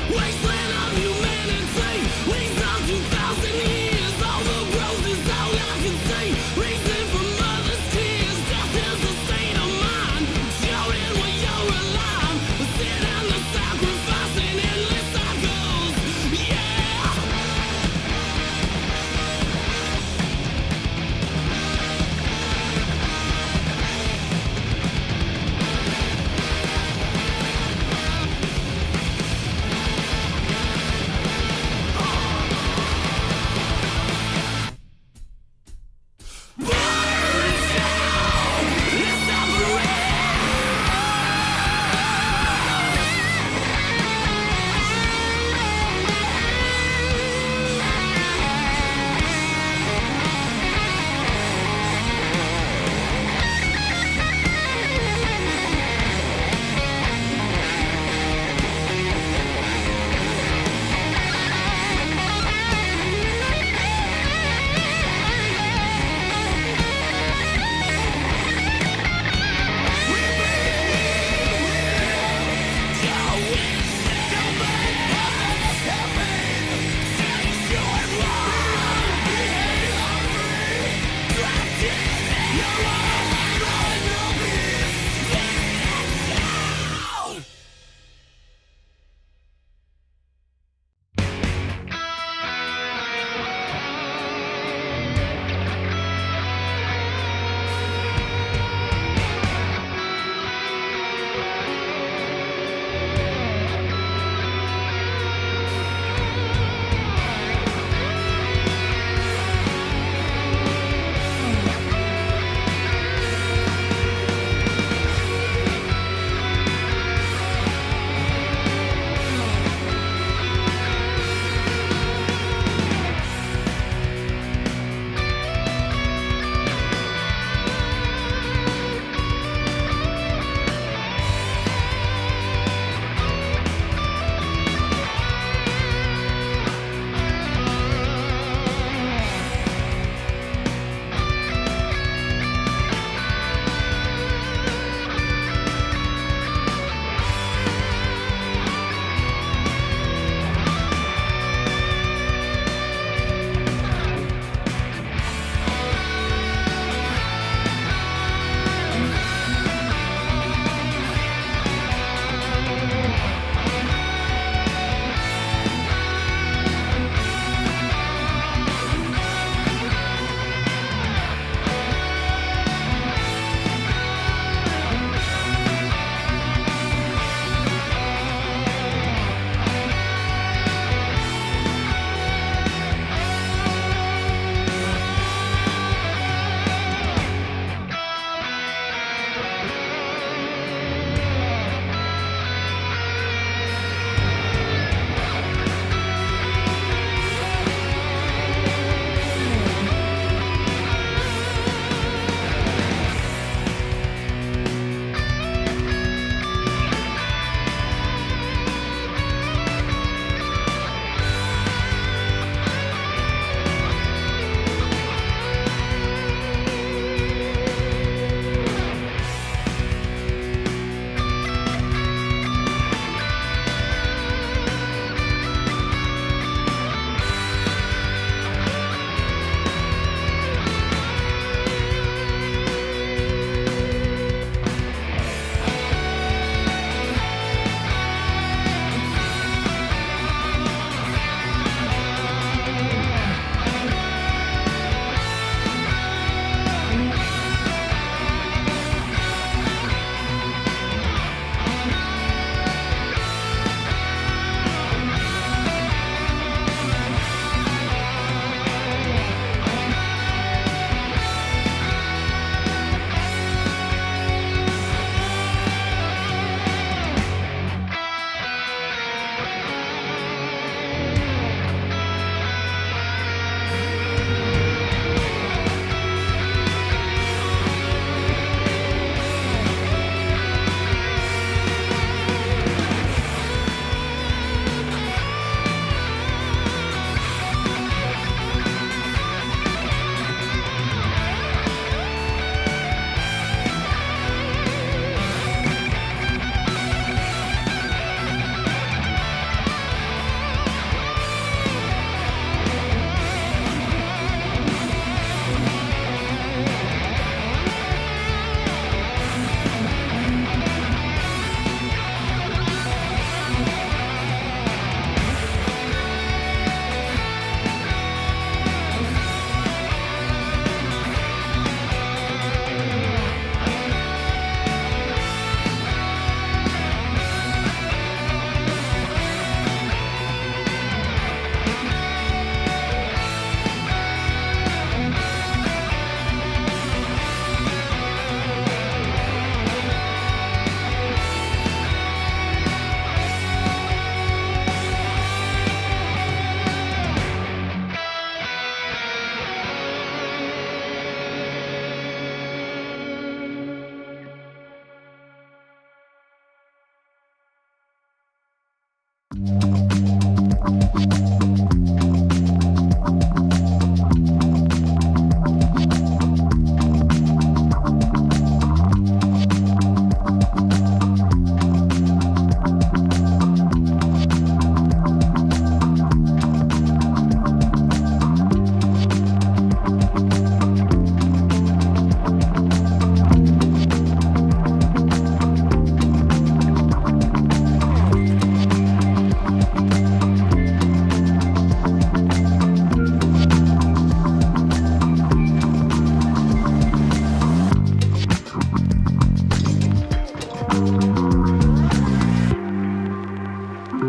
Wait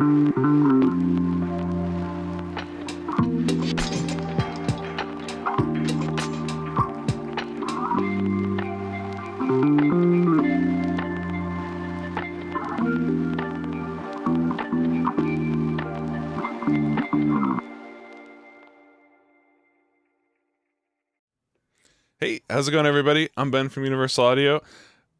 Hey, how's it going, everybody? I'm Ben from Universal Audio.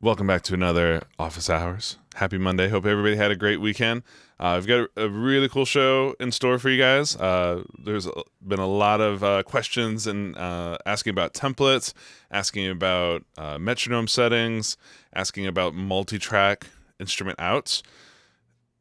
Welcome back to another Office Hours. Happy Monday. Hope everybody had a great weekend. I've got a really cool show in store for you guys. There's been a lot of questions and asking about templates, asking about metronome settings, asking about multi-track instrument outs.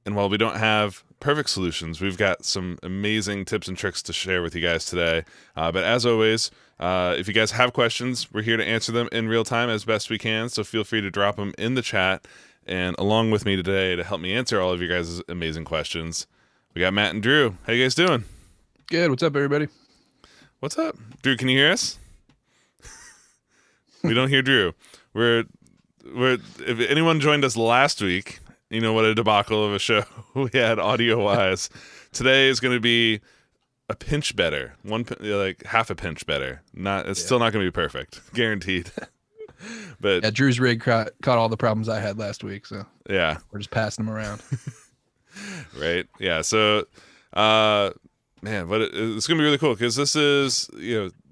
And while we don't have perfect solutions, we've got some amazing tips and tricks to share with you guys today. But as always, if you guys have questions, we're here to answer them in real time as best we can. So feel free to drop them in the chat. And along with me today to help me answer all of you guys' amazing questions, we got Matt and Drew. How you guys doing? Good. What's up, everybody? What's up? Drew, can you hear us? We don't hear Drew. We're if anyone joined us last week, you know what a debacle of a show we had audio-wise. Today is going to be a pinch better, like half a pinch better. Still not going to be perfect, guaranteed. But yeah, Drew's rig caught all the problems I had last week, so yeah, we're just passing them around. Right? Yeah. So, man, but it's going to be really cool because this is,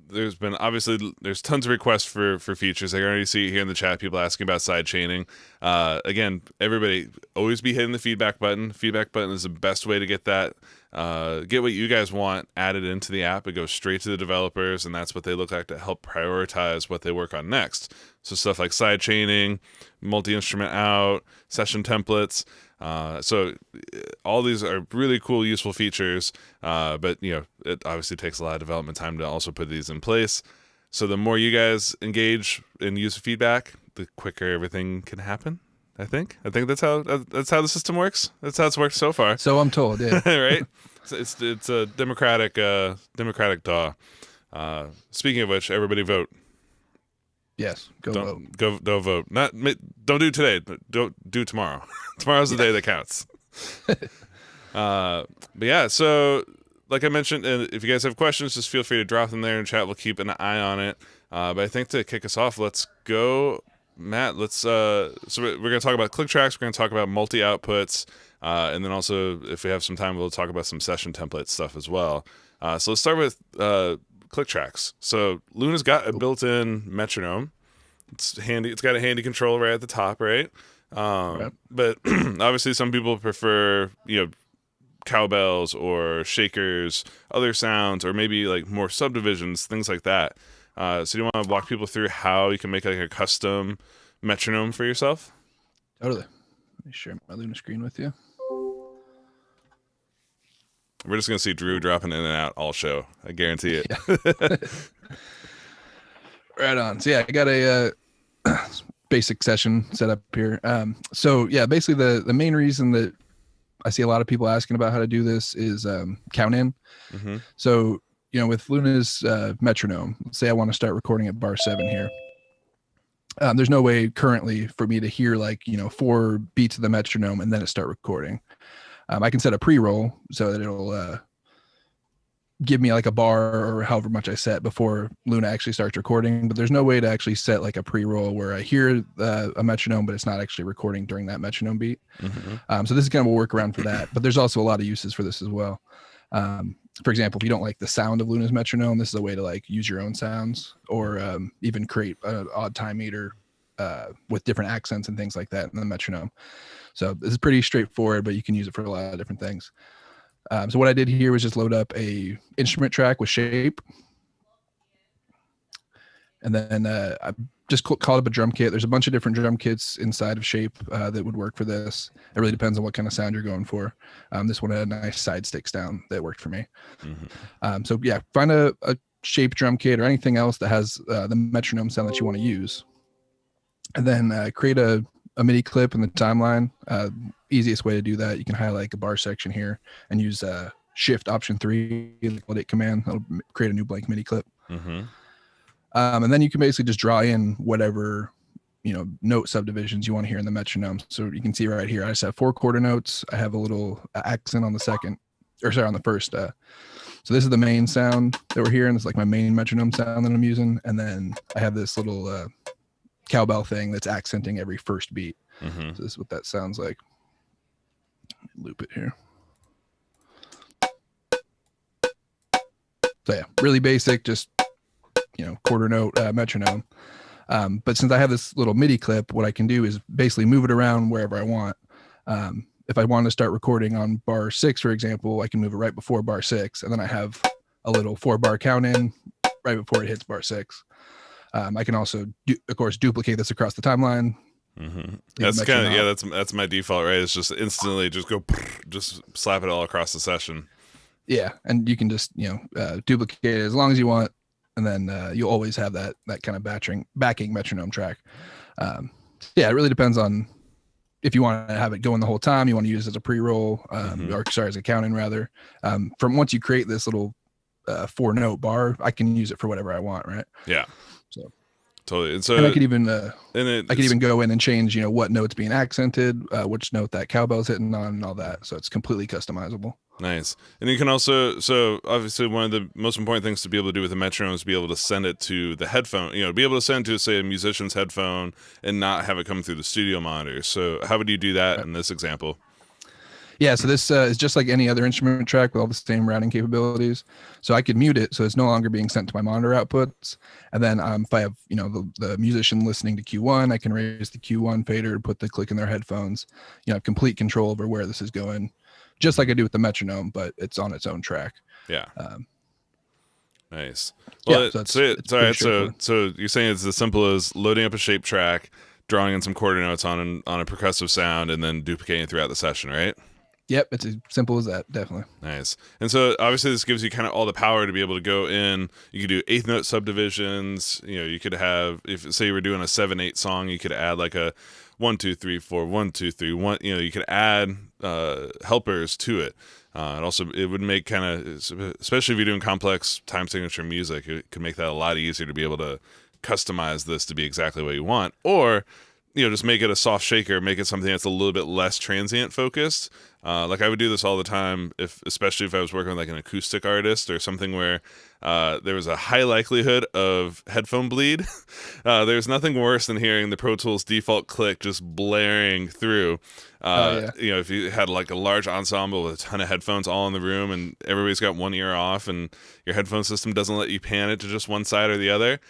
there's tons of requests for features. I can already see here in the chat people asking about side chaining. Again, everybody always be hitting the feedback button. Feedback button is the best way to get that, get what you guys want added into the app. It goes straight to the developers, and that's what they look like to help prioritize what they work on next. So stuff like side chaining, multi-instrument out, session templates. So all these are really cool, useful features, but it obviously takes a lot of development time to also put these in place. So the more you guys engage and use feedback, the quicker everything can happen. I think that's how the system works. That's how it's worked so far. So I'm told, yeah. Right? It's a democratic DAW. Speaking of which, everybody vote. Yes, vote. Go vote. Don't do today, but don't do tomorrow. Tomorrow's the day that counts. But yeah, so like I mentioned, if you guys have questions, just feel free to drop them there in chat. We'll keep an eye on it. But I think to kick us off, let's go, Matt. So we're going to talk about click tracks. We're going to talk about multi-outputs. And then also, if we have some time, we'll talk about some session template stuff as well. So let's start with click tracks. So Luna's got a built-in metronome. It's handy. It's got a handy control right at the top, right? Right. But obviously some people prefer, cowbells or shakers, other sounds, or maybe like more subdivisions, things like that. So do you want to walk people through how you can make like a custom metronome for yourself? Totally. Let me share my Luna screen with you. We're just going to see Drew dropping in and out all show. I guarantee it. Yeah. Right on. So yeah, I got a basic session set up here. So yeah, basically the main reason that I see a lot of people asking about how to do this is count in. Mm-hmm. So, with Luna's metronome, let's say I want to start recording at bar 7 here. There's no way currently for me to hear 4 beats of the metronome and then it start recording. I can set a pre-roll so that it'll give me like a bar or however much I set before Luna actually starts recording. But there's no way to actually set like a pre-roll where I hear a metronome, but it's not actually recording during that metronome beat. Mm-hmm. So this is kind of a workaround for that. But there's also a lot of uses for this as well. For example, if you don't like the sound of Luna's metronome, this is a way to use your own sounds or even create an odd time meter with different accents and things like that in the metronome. So this is pretty straightforward, but you can use it for a lot of different things. So what I did here was just load up a instrument track with shape. And then I just called up a drum kit. There's a bunch of different drum kits inside of shape that would work for this. It really depends on what kind of sound you're going for. This one had a nice side stick sound that worked for me. Mm-hmm. So yeah, find a shape drum kit or anything else that has the metronome sound that you want to use. And then create a MIDI clip in the timeline. Easiest way to do that, you can highlight a bar section here and use Shift Option 3, the edit command. That'll create a new blank MIDI clip. Mm-hmm. And then you can basically just draw in whatever note subdivisions you want to hear in the metronome. So you can see right here, I just have 4 quarter notes. I have a little accent on the on the first. So this is the main sound that we're hearing. It's like my main metronome sound that I'm using. And then I have this little cowbell thing that's accenting every first beat. Mm-hmm. So this is what that sounds like. Loop it here. So yeah, really basic, just quarter note metronome. But since I have this little MIDI clip, what I can do is basically move it around wherever I want. If I want to start recording on bar 6, for example, I can move it right before bar 6, and then I have a little 4-bar count in right before it hits bar 6. I can also, of course, duplicate this across the timeline. Mm-hmm. That's kind of that's my default, right? It's just instantly just slap it all across the session. Yeah, and you can just duplicate it as long as you want, and then you'll always have that kind of backing metronome track. Yeah, it really depends on if you want to have it going the whole time, you want to use it as a pre-roll, or as a count-in rather. From once you create this little 4-note bar, I can use it for whatever I want, right? Yeah. So totally. And I could even I could even go in and change what note's being accented, which note that cowbell's hitting on, and all that. So it's completely customizable. Nice. And you can also, so obviously one of the most important things to be able to do with a metronome is be able to send it to the headphone, be able to send it to, say, a musician's headphone and not have it come through the studio monitor. So how would you do that in this example? Yeah, so this is just like any other instrument track with all the same routing capabilities. So I could mute it so it's no longer being sent to my monitor outputs. And then if I have, the musician listening to Q1, I can raise the Q1 fader, put the click in their headphones, have complete control over where this is going, just like I do with the metronome, but it's on its own track. Yeah. Nice. Well, yeah, so you're saying it's as simple as loading up a shape track, drawing in some quarter notes on a percussive sound, and then duplicating throughout the session, right? Yep, it's as simple as that, definitely. Nice. And so obviously this gives you kind of all the power to be able to go in. You could do 8th note subdivisions. You could have, if say you were doing a 7/8 song, you could add like a 1 2 3 4 1 2 3 1. You could add helpers to it. And also it would make kind of, especially if you're doing complex time signature music, it could make that a lot easier to be able to customize this to be exactly what you want. Or just make it a soft shaker, make it something that's a little bit less transient focused. Like I would do this all the time, especially if I was working with like an acoustic artist or something where there was a high likelihood of headphone bleed. There's nothing worse than hearing the Pro Tools default click just blaring through. If you had like a large ensemble with a ton of headphones all in the room and everybody's got one ear off and your headphone system doesn't let you pan it to just one side or the other.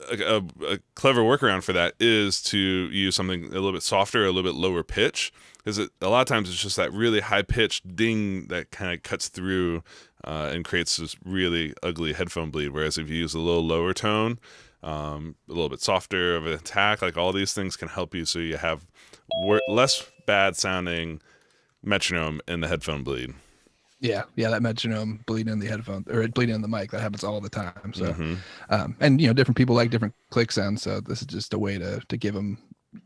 A clever workaround for that is to use something a little bit softer, a little bit lower pitch, because a lot of times it's just that really high pitched ding that kind of cuts through and creates this really ugly headphone bleed. Whereas if you use a little lower tone, a little bit softer of an attack, like all these things can help you so you have less bad sounding metronome in the headphone bleed. Yeah, that metronome bleeding in the headphone or bleeding in the mic, that happens all the time. So, and different people like different click sounds. So this is just a way to give them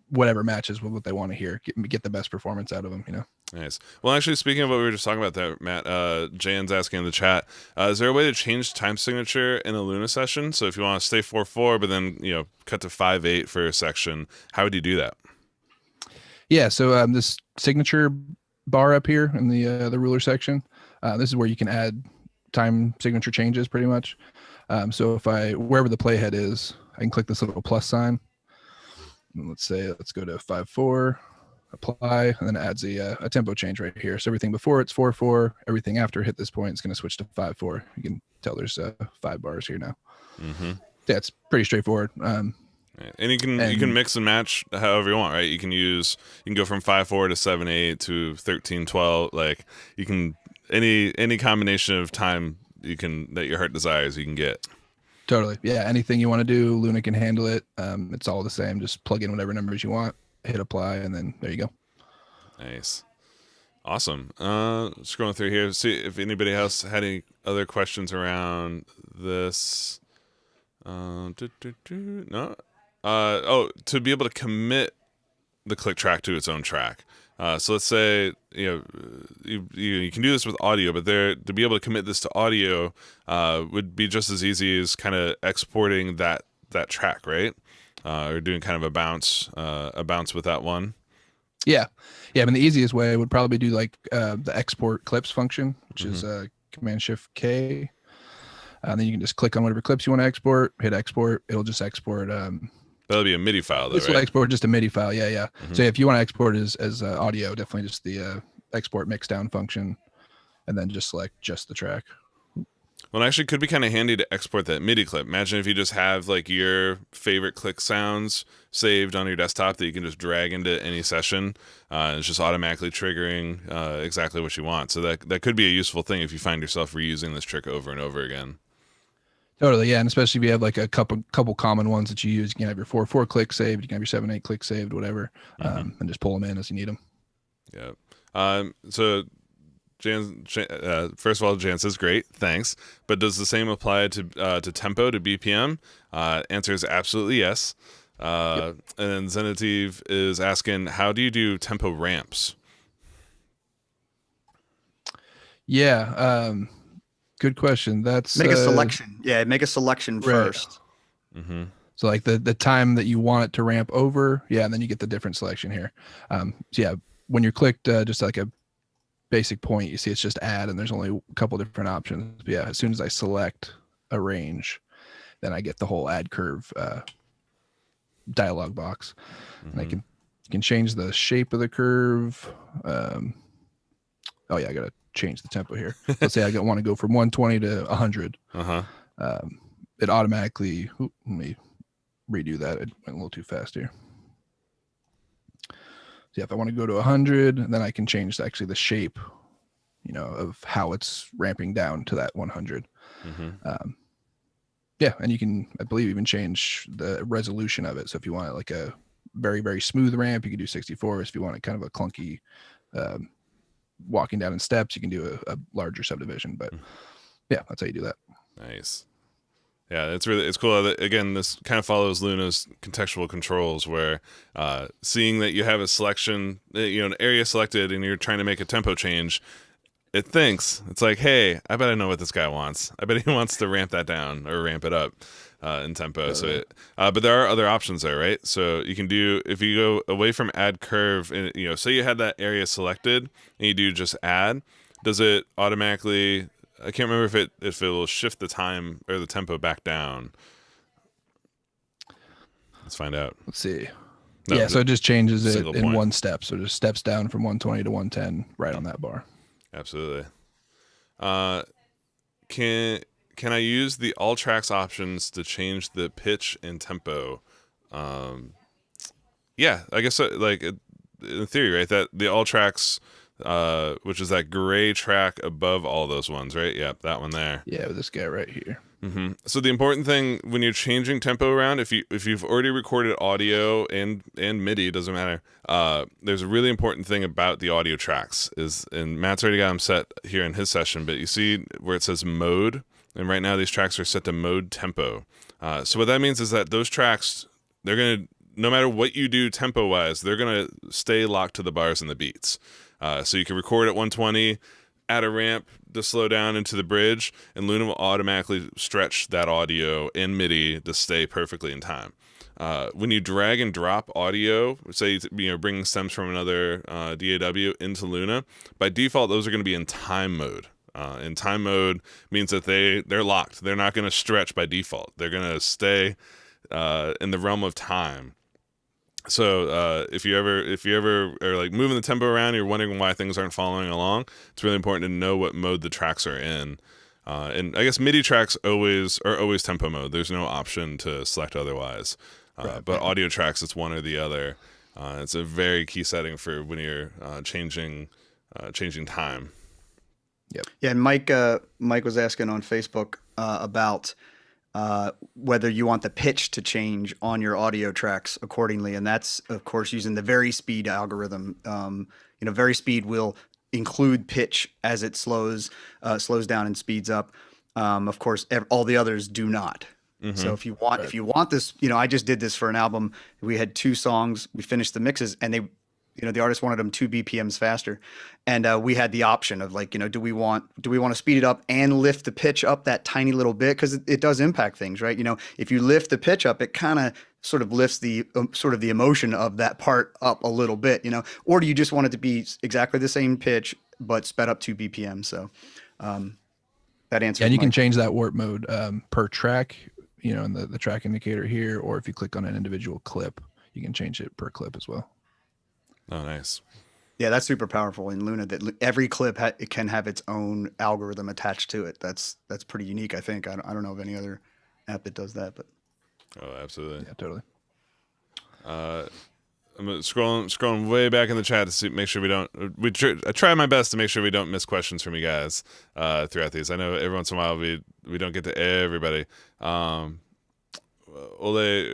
whatever matches with what they want to hear, get the best performance out of them. Nice. Well, actually, speaking of what we were just talking about there, Matt, Jan's asking in the chat, is there a way to change time signature in a Luna session? So if you want to stay 4/4, but then cut to 5/8 for a section, how would you do that? Yeah. So this signature bar up here in the ruler section. This is where you can add time signature changes pretty much. So if wherever the playhead is, I can click this little plus sign. And let's go to 5/4, apply, and then it adds a tempo change right here. So everything before it's 4/4, everything after hit this point is going to switch to 5/4. You can tell there's 5 bars here now. Mm-hmm. Yeah, it's pretty straightforward. And you can mix and match however you want, right? You can go from 5/4 to 7/8 to 13/12. Like you can any combination of time that your heart desires, you can get. Totally. Yeah. Anything you want to do, Luna can handle it. It's all the same. Just plug in whatever numbers you want, hit apply, and then there you go. Nice. Awesome. Scrolling through here, see if anybody else had any other questions around this. No. To be able to commit the click track to its own track. So let's say you can do this with audio, but to be able to commit this to audio would be just as easy as kind of exporting that track, right? or doing kind of a bounce with that one. Yeah. I mean, the easiest way would probably do like the export clips function, which is Command Shift K. And then you can just click on whatever clips you want to export, hit export. It'll just export. That'll be a MIDI file, though, this will right? export just a MIDI file. Yeah. So if you want to export as audio, definitely just the export mix down function, and then just select just the track. Well, it actually could be kind of handy to export that MIDI clip. Imagine if you just have like your favorite click sounds saved on your desktop that you can just drag into any session. It's just automatically triggering exactly what you want. So that could be a useful thing if you find yourself reusing this trick over and over again. Totally, yeah, and especially if you have like a couple common ones that you use, you can have your 4/4 click saved, you can have your 7/8 click saved, whatever, and just pull them in as you need them. Yeah. So first of all, Jan says great, thanks. But does the same apply to tempo, to BPM? Answer is absolutely yes. And then Zenative is asking, how do you do tempo ramps? Yeah, good question. That's make a selection. Yeah, make a selection first. So like the time that you want it to ramp over, and then you get the different selection here. So yeah, when you're clicked just like a basic point, you see it's just add, and there's only a couple different options. But yeah, as soon as I select a range, then I get the whole add curve dialog box, and you can change the shape of the curve. Oh yeah, I gotta change the tempo here. Let's say I want to go from 120 to 100. It automatically. Let me redo that. It went a little too fast here. So yeah, if I want to go to 100, then I can change actually the shape, of how it's ramping down to that 100. Yeah, and you can, I believe, even change the resolution of it. So if you want like a very, very smooth ramp, you can do 64. If you want it kind of a clunky walking down in steps, you can do a larger subdivision. But yeah, that's how you do that. Nice. Yeah, it's cool. Again, this kind of follows Luna's contextual controls, where seeing that you have a selection, an area selected, and you're trying to make a tempo change, it's like, hey, I bet I know what this guy wants. I bet he wants to ramp that down or ramp it up in tempo. But there are other options there, right? So you can do, if you go away from add curve, and say you had that area selected and you do just add, does it automatically? I can't remember if it will shift the time or the tempo back down. Let's find out. Let's see. So it just changes it in one step. So it just steps down from 120 to 110 right on that bar. Absolutely. Can I use the All Tracks options to change the pitch and tempo? Yeah, I guess like in theory, right? That the All Tracks, which is that gray track above all those ones, right? Yeah, that one there. Yeah, with this guy right here. So the important thing when you're changing tempo around, if you've already recorded audio and MIDI, doesn't matter. There's a really important thing about the audio tracks and Matt's already got them set here in his session, but you see where it says mode, and right now these tracks are set to mode tempo. So what that means is that those tracks, they're gonna, no matter what you do tempo wise, they're gonna stay locked to the bars and the beats. So you can record at 120, add a ramp to slow down into the bridge, and Luna will automatically stretch that audio and MIDI to stay perfectly in time. When you drag and drop audio, say bringing stems from another DAW into Luna, by default those are going to be in time mode. And time mode means that they're locked. They're not going to stretch by default. They're going to stay in the realm of time. So if you ever are like moving the tempo around, you're wondering why things aren't following along, it's really important to know what mode the tracks are in. And I guess MIDI tracks are always tempo mode. There's no option to select otherwise. But audio tracks, it's one or the other. It's a very key setting for when you're changing time. Yep. Yeah, and Mike was asking on Facebook about whether you want the pitch to change on your audio tracks accordingly, and that's of course using the Varispeed algorithm. Varispeed will include pitch as it slows down and speeds up. Of course, all the others do not. So if you want this, I just did this for an album. We had 2 songs. We finished the mixes, and the artist wanted them 2 BPMs faster, and we had the option of like, do we want to speed it up and lift the pitch up that tiny little bit, because it does impact things, right? If you lift the pitch up, it kind of sort of lifts the sort of the emotion of that part up a little bit, or do you just want it to be exactly the same pitch but sped up 2 BPM? So that answers. And you can change that warp mode per track, in the track indicator here, or if you click on an individual clip, you can change it per clip as well. Oh, nice. Yeah, that's super powerful in Luna, that every clip it can have its own algorithm attached to it. That's pretty unique, I think. I don't know of any other app that does that, but. Oh, absolutely. Yeah, totally. I'm scrolling way back in the chat to make sure we don't. I try my best to make sure we don't miss questions from you guys throughout these. I know every once in a while we don't get to everybody. Ole,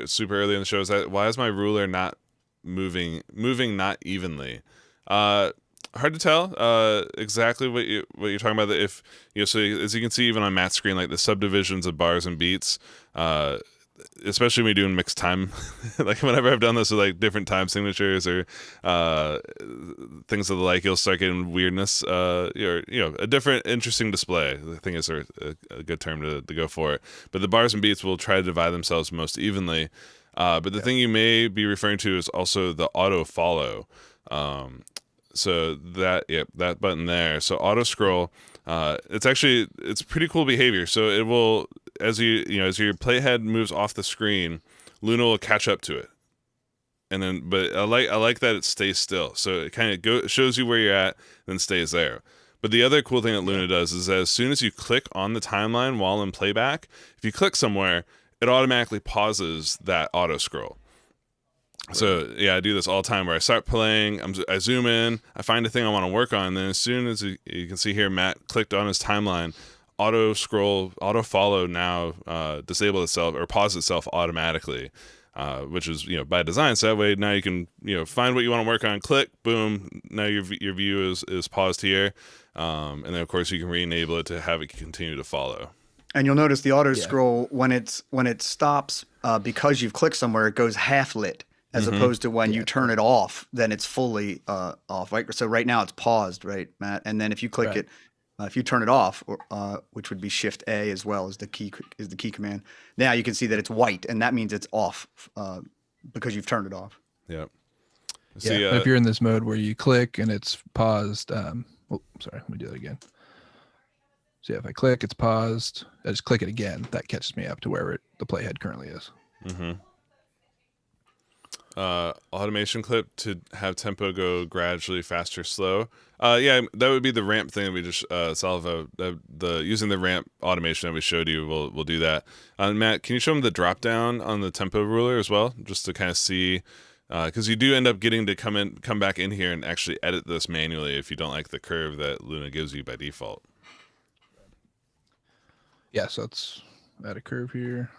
super early in the show, is that why is my ruler not moving not evenly? Hard to tell exactly what you're talking about. That if so as you can see even on Matt's screen, like the subdivisions of bars and beats, especially when you're doing mixed time, like whenever I've done this with like different time signatures or things of the like, you'll start getting weirdness, or a different interesting display, I think is a good term to go for it. But the bars and beats will try to divide themselves most evenly. But the thing you may be referring to is also the Autofollow. So that button there. So Autoscroll, it's pretty cool behavior. So it will, as your playhead moves off the screen, Luna will catch up to it. And then, but I like that it stays still. So it kind of shows you where you're at, then stays there. But the other cool thing that Luna does is that as soon as you click on the timeline while in playback, if you click somewhere, it automatically pauses that auto scroll. So yeah, I do this all the time where I start playing, I zoom in, I find a thing I want to work on, and then as soon as you can see here, Matt clicked on his timeline, auto scroll, auto follow now disable itself or pause itself automatically, which is by design. So that way now you can find what you want to work on, click, boom, now your view is paused here, and then of course you can re-enable it to have it continue to follow. And you'll notice the auto scroll when it stops because you've clicked somewhere, it goes half lit. As opposed to when you turn it off, then it's fully off, right? So right now it's paused, right, Matt? And then if you click it, if you turn it off, which would be Shift A as well as the key command, now you can see that it's white, and that means it's off because you've turned it off. Yep. See, if you're in this mode where you click and it's paused, sorry, let me do that again. So if I click, it's paused. I just click it again. That catches me up to where the playhead currently is. Mm-hmm. Automation clip to have tempo go gradually faster, slow. That would be the ramp thing that we just solve. The using the ramp automation that we showed you will do that. Matt, can you show them the drop down on the tempo ruler as well, just to kind of see, because you do end up getting to come back in here and actually edit this manually if you don't like the curve that Luna gives you by default. Yeah, so let's add a curve here.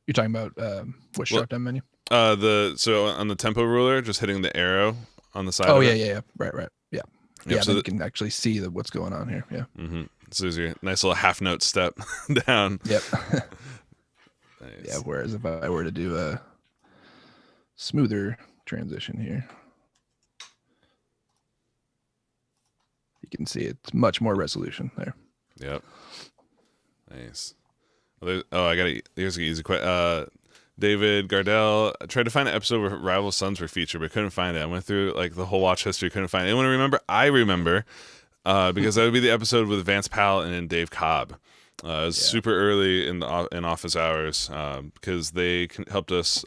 You're talking about what drop down menu? So on the tempo ruler, just hitting the arrow on the side. Oh, yeah. Right. Yeah. Yep, so then you can actually see what's going on here. Yeah. Mm-hmm. So there's your nice little half note step down. Yep. Nice. Yeah. Whereas if I were to do a smoother transition here, you can see it's much more resolution there. Yep. Nice. Here's an easy question. David Gardell, I tried to find an episode where Rival Sons were featured, but couldn't find it. I went through like the whole watch history, couldn't find it. Anyone remember? I remember, because that would be the episode with Vance Powell and Dave Cobb. It was super early in office hours, because they helped us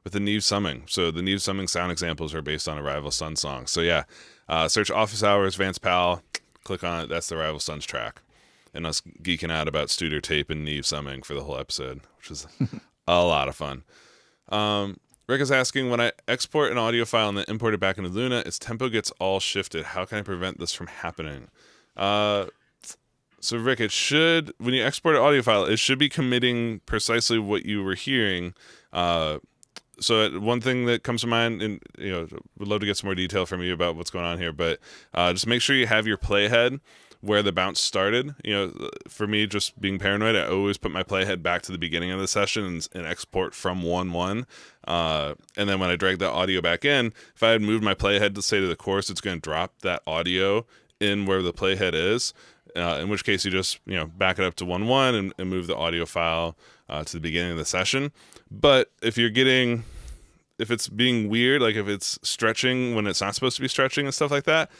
with the Neve Summing. So the Neve Summing sound examples are based on a Rival Sons song. So yeah, search office hours, Vance Powell, click on it. That's the Rival Sons track. And us geeking out about Studer Tape and Neve Summing for the whole episode, which is a lot of fun. Rick is asking, when I export an audio file and then import it back into Luna, its tempo gets all shifted. How can I prevent this from happening? So Rick, when you export an audio file, it should be committing precisely what you were hearing. So one thing that comes to mind, and would love to get some more detail from you about what's going on here, but just make sure you have your playhead where the bounce started. For me, just being paranoid, I always put my playhead back to the beginning of the session and export from 1-1. And then when I drag the audio back in, if I had moved my playhead to say to the chorus, it's going to drop that audio in where the playhead is. in which case you just back it up to 1-1 and move the audio file to the beginning of the session. But if it's being weird, like if it's stretching when it's not supposed to be stretching and stuff like that,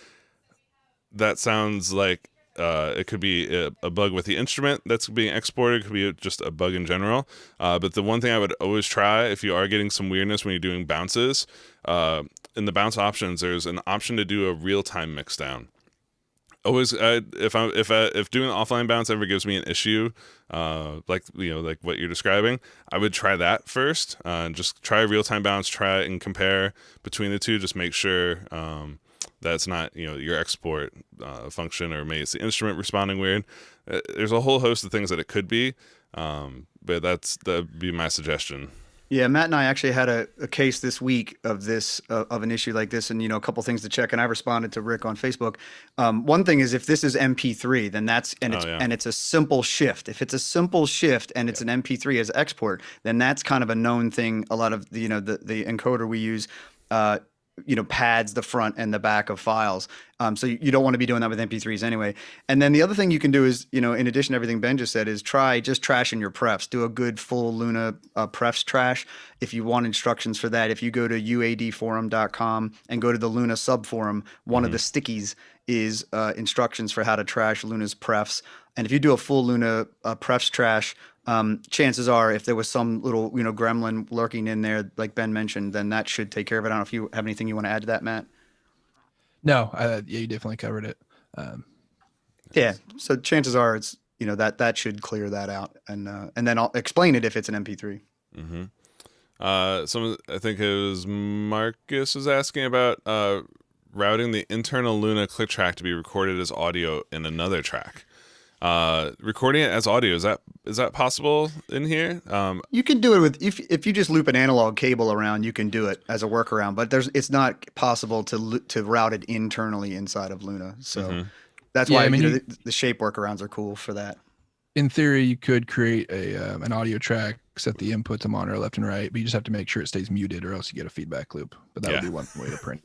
that sounds like it could be a bug with the instrument that's being exported. It could be just a bug in general. But the one thing I would always try, if you are getting some weirdness when you're doing bounces, in the bounce options, there's an option to do a real-time mix down. Always, if doing an offline bounce ever gives me an issue, like what you're describing, I would try that first. Just try a real-time bounce, try and compare between the two. Just make sure that's not your export function, or maybe it's the instrument responding weird. There's a whole host of things that it could be, but that'd be my suggestion. Yeah, Matt and I actually had a case this week of this of an issue like this, and a couple things to check. And I responded to Rick on Facebook. One thing is, if this is MP3, then it's a simple shift. If it's a simple shift and it's an MP3 as export, then that's kind of a known thing. A lot of the encoder we use pads the front and the back of files. So you don't want to be doing that with MP3s anyway. And then the other thing you can do is, in addition to everything Ben just said, is try just trashing your prefs. Do a good full Luna prefs trash. If you want instructions for that, if you go to uadforum.com and go to the Luna subforum, one of the stickies is instructions for how to trash Luna's prefs. And if you do a full Luna prefs trash, chances are, if there was some little gremlin lurking in there, like Ben mentioned, then that should take care of it. I don't know if you have anything you want to add to that, Matt. No, you definitely covered it. Yeah, so chances are it's that should clear that out, and then I'll explain it if it's an MP3. Mm-hmm. I think it was Marcus was asking about routing the internal Luna click track to be recorded as audio in another track. Recording it as audio, is that possible in here? You can do it with if you just loop an analog cable around, you can do it as a workaround, but it's not possible to route it internally inside of Luna. So that's why the shape workarounds are cool for that. In theory, you could create an audio track, set the input to monitor left and right, but you just have to make sure it stays muted, or else you get a feedback loop. But that would be one way to print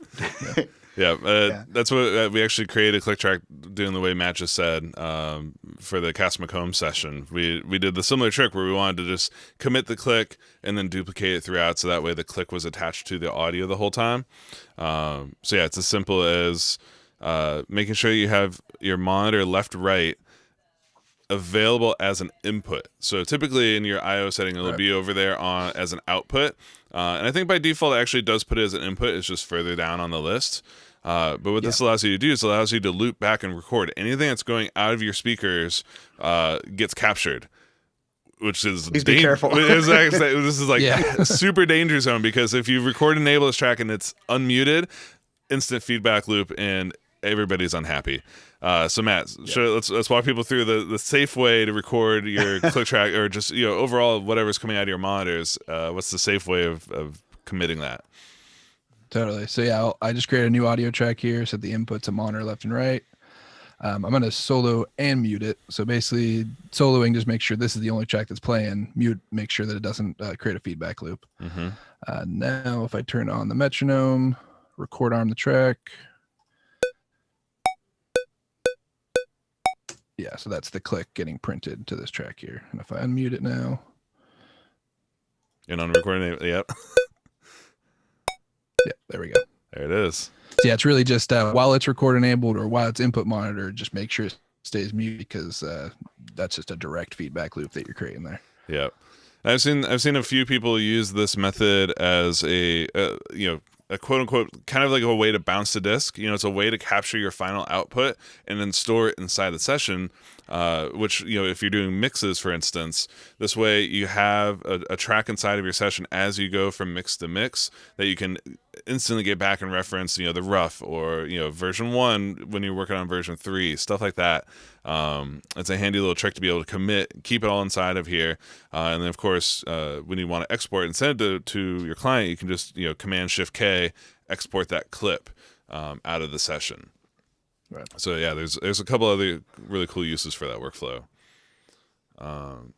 it. Yeah, that's what we actually created a click track doing the way Matt just said for the Cass McComb session. We did the similar trick where we wanted to just commit the click and then duplicate it throughout, so that way the click was attached to the audio the whole time. It's as simple as making sure you have your monitor left-right available as an input. So typically in your IO setting, it'll be over there as an output. And I think by default, it actually does put it as an input. It's just further down on the list. But what this allows you to do is allows you to loop back and record. Anything that's going out of your speakers gets captured, which is Please be careful. This is like a super danger zone, because if you record and enable this track and it's unmuted, instant feedback loop and everybody's unhappy. So Matt, let's walk people through the safe way to record your click track, or just overall whatever's coming out of your monitors. What's the safe way of committing that? Totally. So I just create a new audio track here, set the input to monitor left and right. I'm going to solo and mute it. So basically, soloing, just make sure this is the only track that's playing. Mute, make sure that it doesn't create a feedback loop. Now, if I turn on the metronome, record arm the track. Yeah, so that's the click getting printed to this track here. And if I unmute it now. And on recording, yep. Yeah, there we go. There it is. So it's really just while it's record enabled or while it's input monitored, just make sure it stays muted, because that's just a direct feedback loop that you're creating there. Yeah. I've seen a few people use this method as a quote unquote kind of like a way to bounce the disc. It's a way to capture your final output and then store it inside the session, which if you're doing mixes, for instance, this way you have a track inside of your session as you go from mix to mix that you can instantly get back and reference the rough, or version 1 when you're working on version 3, stuff like that. It's a handy little trick to be able to keep it all inside of here, and then of course when you want to export and send it to your client, you can just Command Shift K, export that clip out of the session. Right. So there's a couple other really cool uses for that workflow.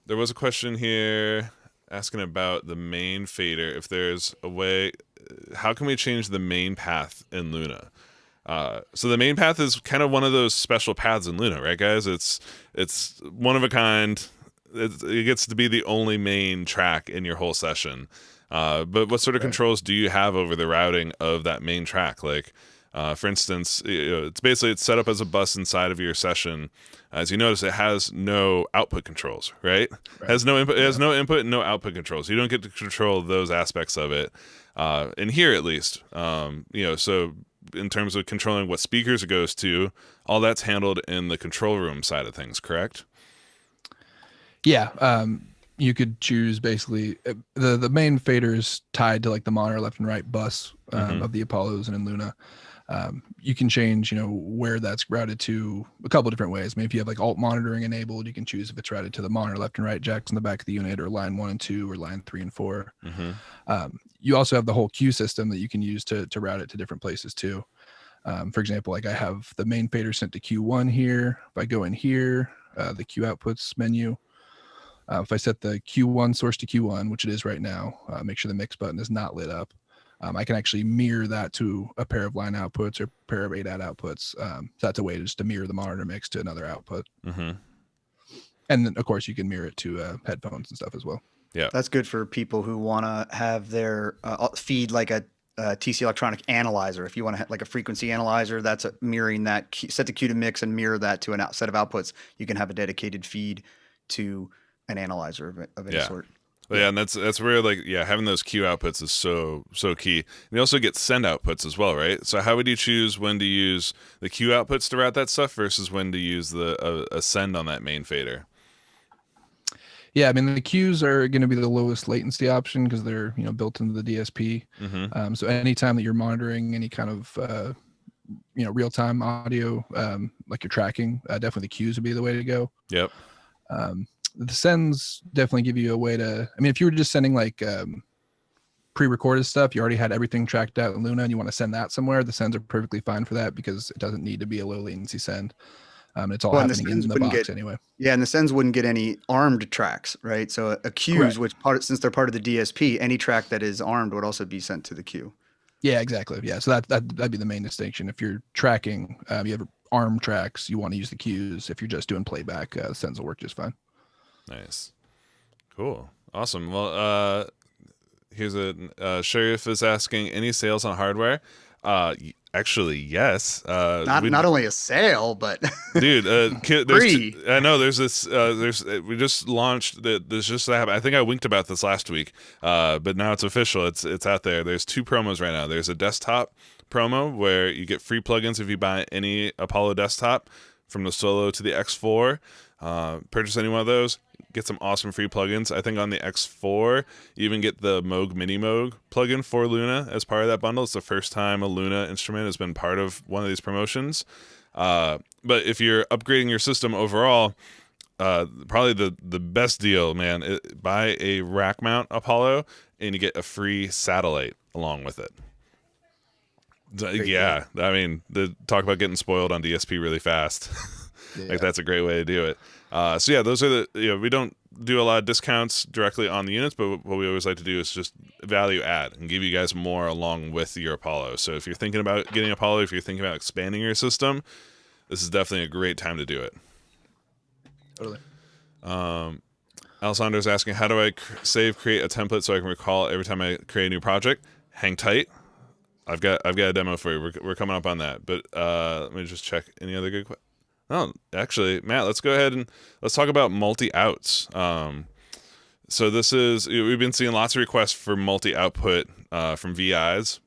There was a question here asking about the main fader. If there's a way, how can we change the main path in Luna? So the main path is kind of one of those special paths in Luna, right, guys? It's one of a kind. It gets to be the only main track in your whole session. But what sort of controls do you have over the routing of that main track? Like, for instance, it's set up as a bus inside of your session. As you notice, it has no output controls, right? Has no input. It has no input and no output controls. You don't get to control those aspects of it. In here, at least, so in terms of controlling what speakers it goes to, all that's handled in the control room side of things, correct? Yeah. You could choose basically the main fader is tied to like the monitor left and right bus of the Apollos and in Luna. You can change, where that's routed to a couple of different ways. Maybe if you have like alt monitoring enabled, you can choose if it's routed to the monitor left and right jacks in the back of the unit, or line 1 and 2, or line 3 and 4. You also have the whole queue system that you can use to route it to different places too. For example, like I have the main fader sent to Q1 here. If I go in here, the queue outputs menu, if I set the Q1 source to Q1, which it is right now, make sure the mix button is not lit up. I can actually mirror that to a pair of line outputs or a pair of ADAT outputs. So that's a way just to mirror the monitor mix to another output. And then, of course, you can mirror it to headphones and stuff as well. Yeah, that's good for people who want to have their feed like a TC Electronic analyzer. If you want to have like a frequency analyzer, that's mirroring that, set the Q to mix and mirror that to a set of outputs. You can have a dedicated feed to an analyzer of any sort. Well, yeah, and that's where having those Q outputs is so key. And you also get send outputs as well, right? So how would you choose when to use the Q outputs to route that stuff versus when to use a send on that main fader? Yeah, I mean the Qs are going to be the lowest latency option because they're built into the DSP. So anytime that you're monitoring any kind of real time audio, like you're tracking, definitely the Qs would be the way to go. Yep. The sends definitely give you a way to, if you were just sending like pre-recorded stuff, you already had everything tracked out in Luna and you want to send that somewhere, the sends are perfectly fine for that because it doesn't need to be a low latency send. It's all happening in the box anyway. Yeah, and the sends wouldn't get any armed tracks, right? So a Qs, since they're part of the DSP, any track that is armed would also be sent to the queue. Yeah, exactly. Yeah, so that'd be the main distinction. If you're tracking, you have ARM tracks, you want to use the Qs. If you're just doing playback, the sends will work just fine. Nice. Cool. Awesome. Well, here's Sheriff is asking, any sales on hardware? Actually, yes. Not only a sale, but dude, free. I know there's this. We just launched there's just that. I think I winked about this last week, but now it's official. It's out there. There's 2 promos right now. There's a desktop promo where you get free plugins if you buy any Apollo desktop, from the Solo to the X4. Purchase any one of those, get some awesome free plugins. I think on the X4 you even get the Moog Mini Moog plugin for Luna as part of that bundle. It's the first time a Luna instrument has been part of one of these promotions. But if you're upgrading your system overall, probably the best deal, man, buy a rack mount Apollo and you get a free satellite along with it. Yeah, I mean, talk about getting spoiled on DSP really fast. Like that's a great way to do it. So yeah, those are we don't do a lot of discounts directly on the units, but what we always like to do is just value add and give you guys more along with your Apollo. So if you're thinking about getting Apollo, if you're thinking about expanding your system, this is definitely a great time to do it. Totally. Alessandro's asking, how do I create a template so I can recall every time I create a new project? Hang tight. I've got a demo for you. We're coming up on that, but let me just check any other good questions. Oh, actually, Matt, let's go ahead and let's talk about multi-outs. So we've been seeing lots of requests for multi-output from VIs.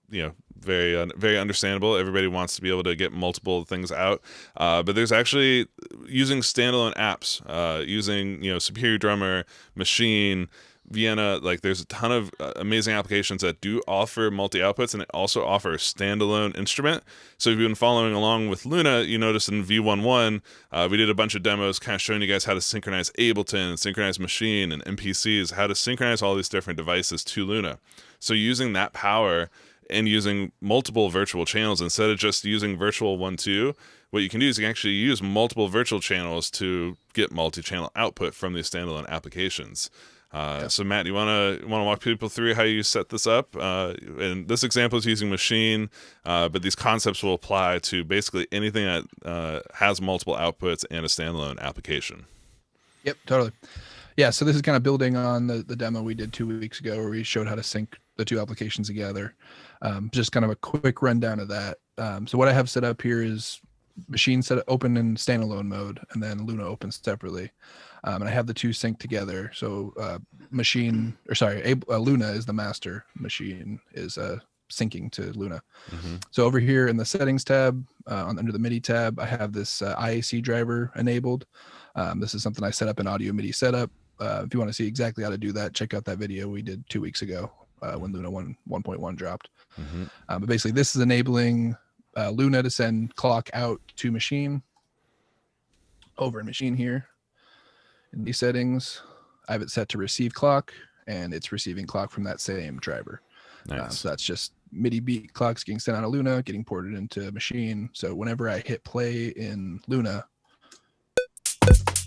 Very very understandable. Everybody wants to be able to get multiple things out. But there's actually using standalone apps, using Superior Drummer, Machine, Vienna, like there's a ton of amazing applications that do offer multi-outputs, and it also offers standalone instrument. So if you've been following along with Luna, you notice in V11, we did a bunch of demos kind of showing you guys how to synchronize Ableton, synchronize Machine, and MPCs, how to synchronize all these different devices to Luna. So using that power and using multiple virtual channels instead of just using virtual 1-2, what you can do is you can actually use multiple virtual channels to get multi-channel output from these standalone applications. So Matt, you want to walk people through how you set this up? And this example is using machine, but these concepts will apply to basically anything that has multiple outputs and a standalone application. Yep, totally. Yeah, so this is kind of building on the demo we did 2 weeks ago where we showed how to sync the two applications together. Just kind of a quick rundown of that. So what I have set up here is machine set open in standalone mode, and then Luna open separately. And I have the two synced together. So Luna is the master, machine is syncing to Luna. So over here in the settings tab, under the MIDI tab, I have this IAC driver enabled. This is something I set up in Audio MIDI Setup. If you want to see exactly how to do that, check out that video we did 2 weeks ago when Luna 1.1 dropped. But basically, this is enabling Luna to send clock out to machine. Over in machine here, in these settings, I have it set to receive clock, and it's receiving clock from that same driver. Nice. So that's just MIDI beat clocks getting sent out of Luna, getting ported into machine. So whenever I hit play in Luna,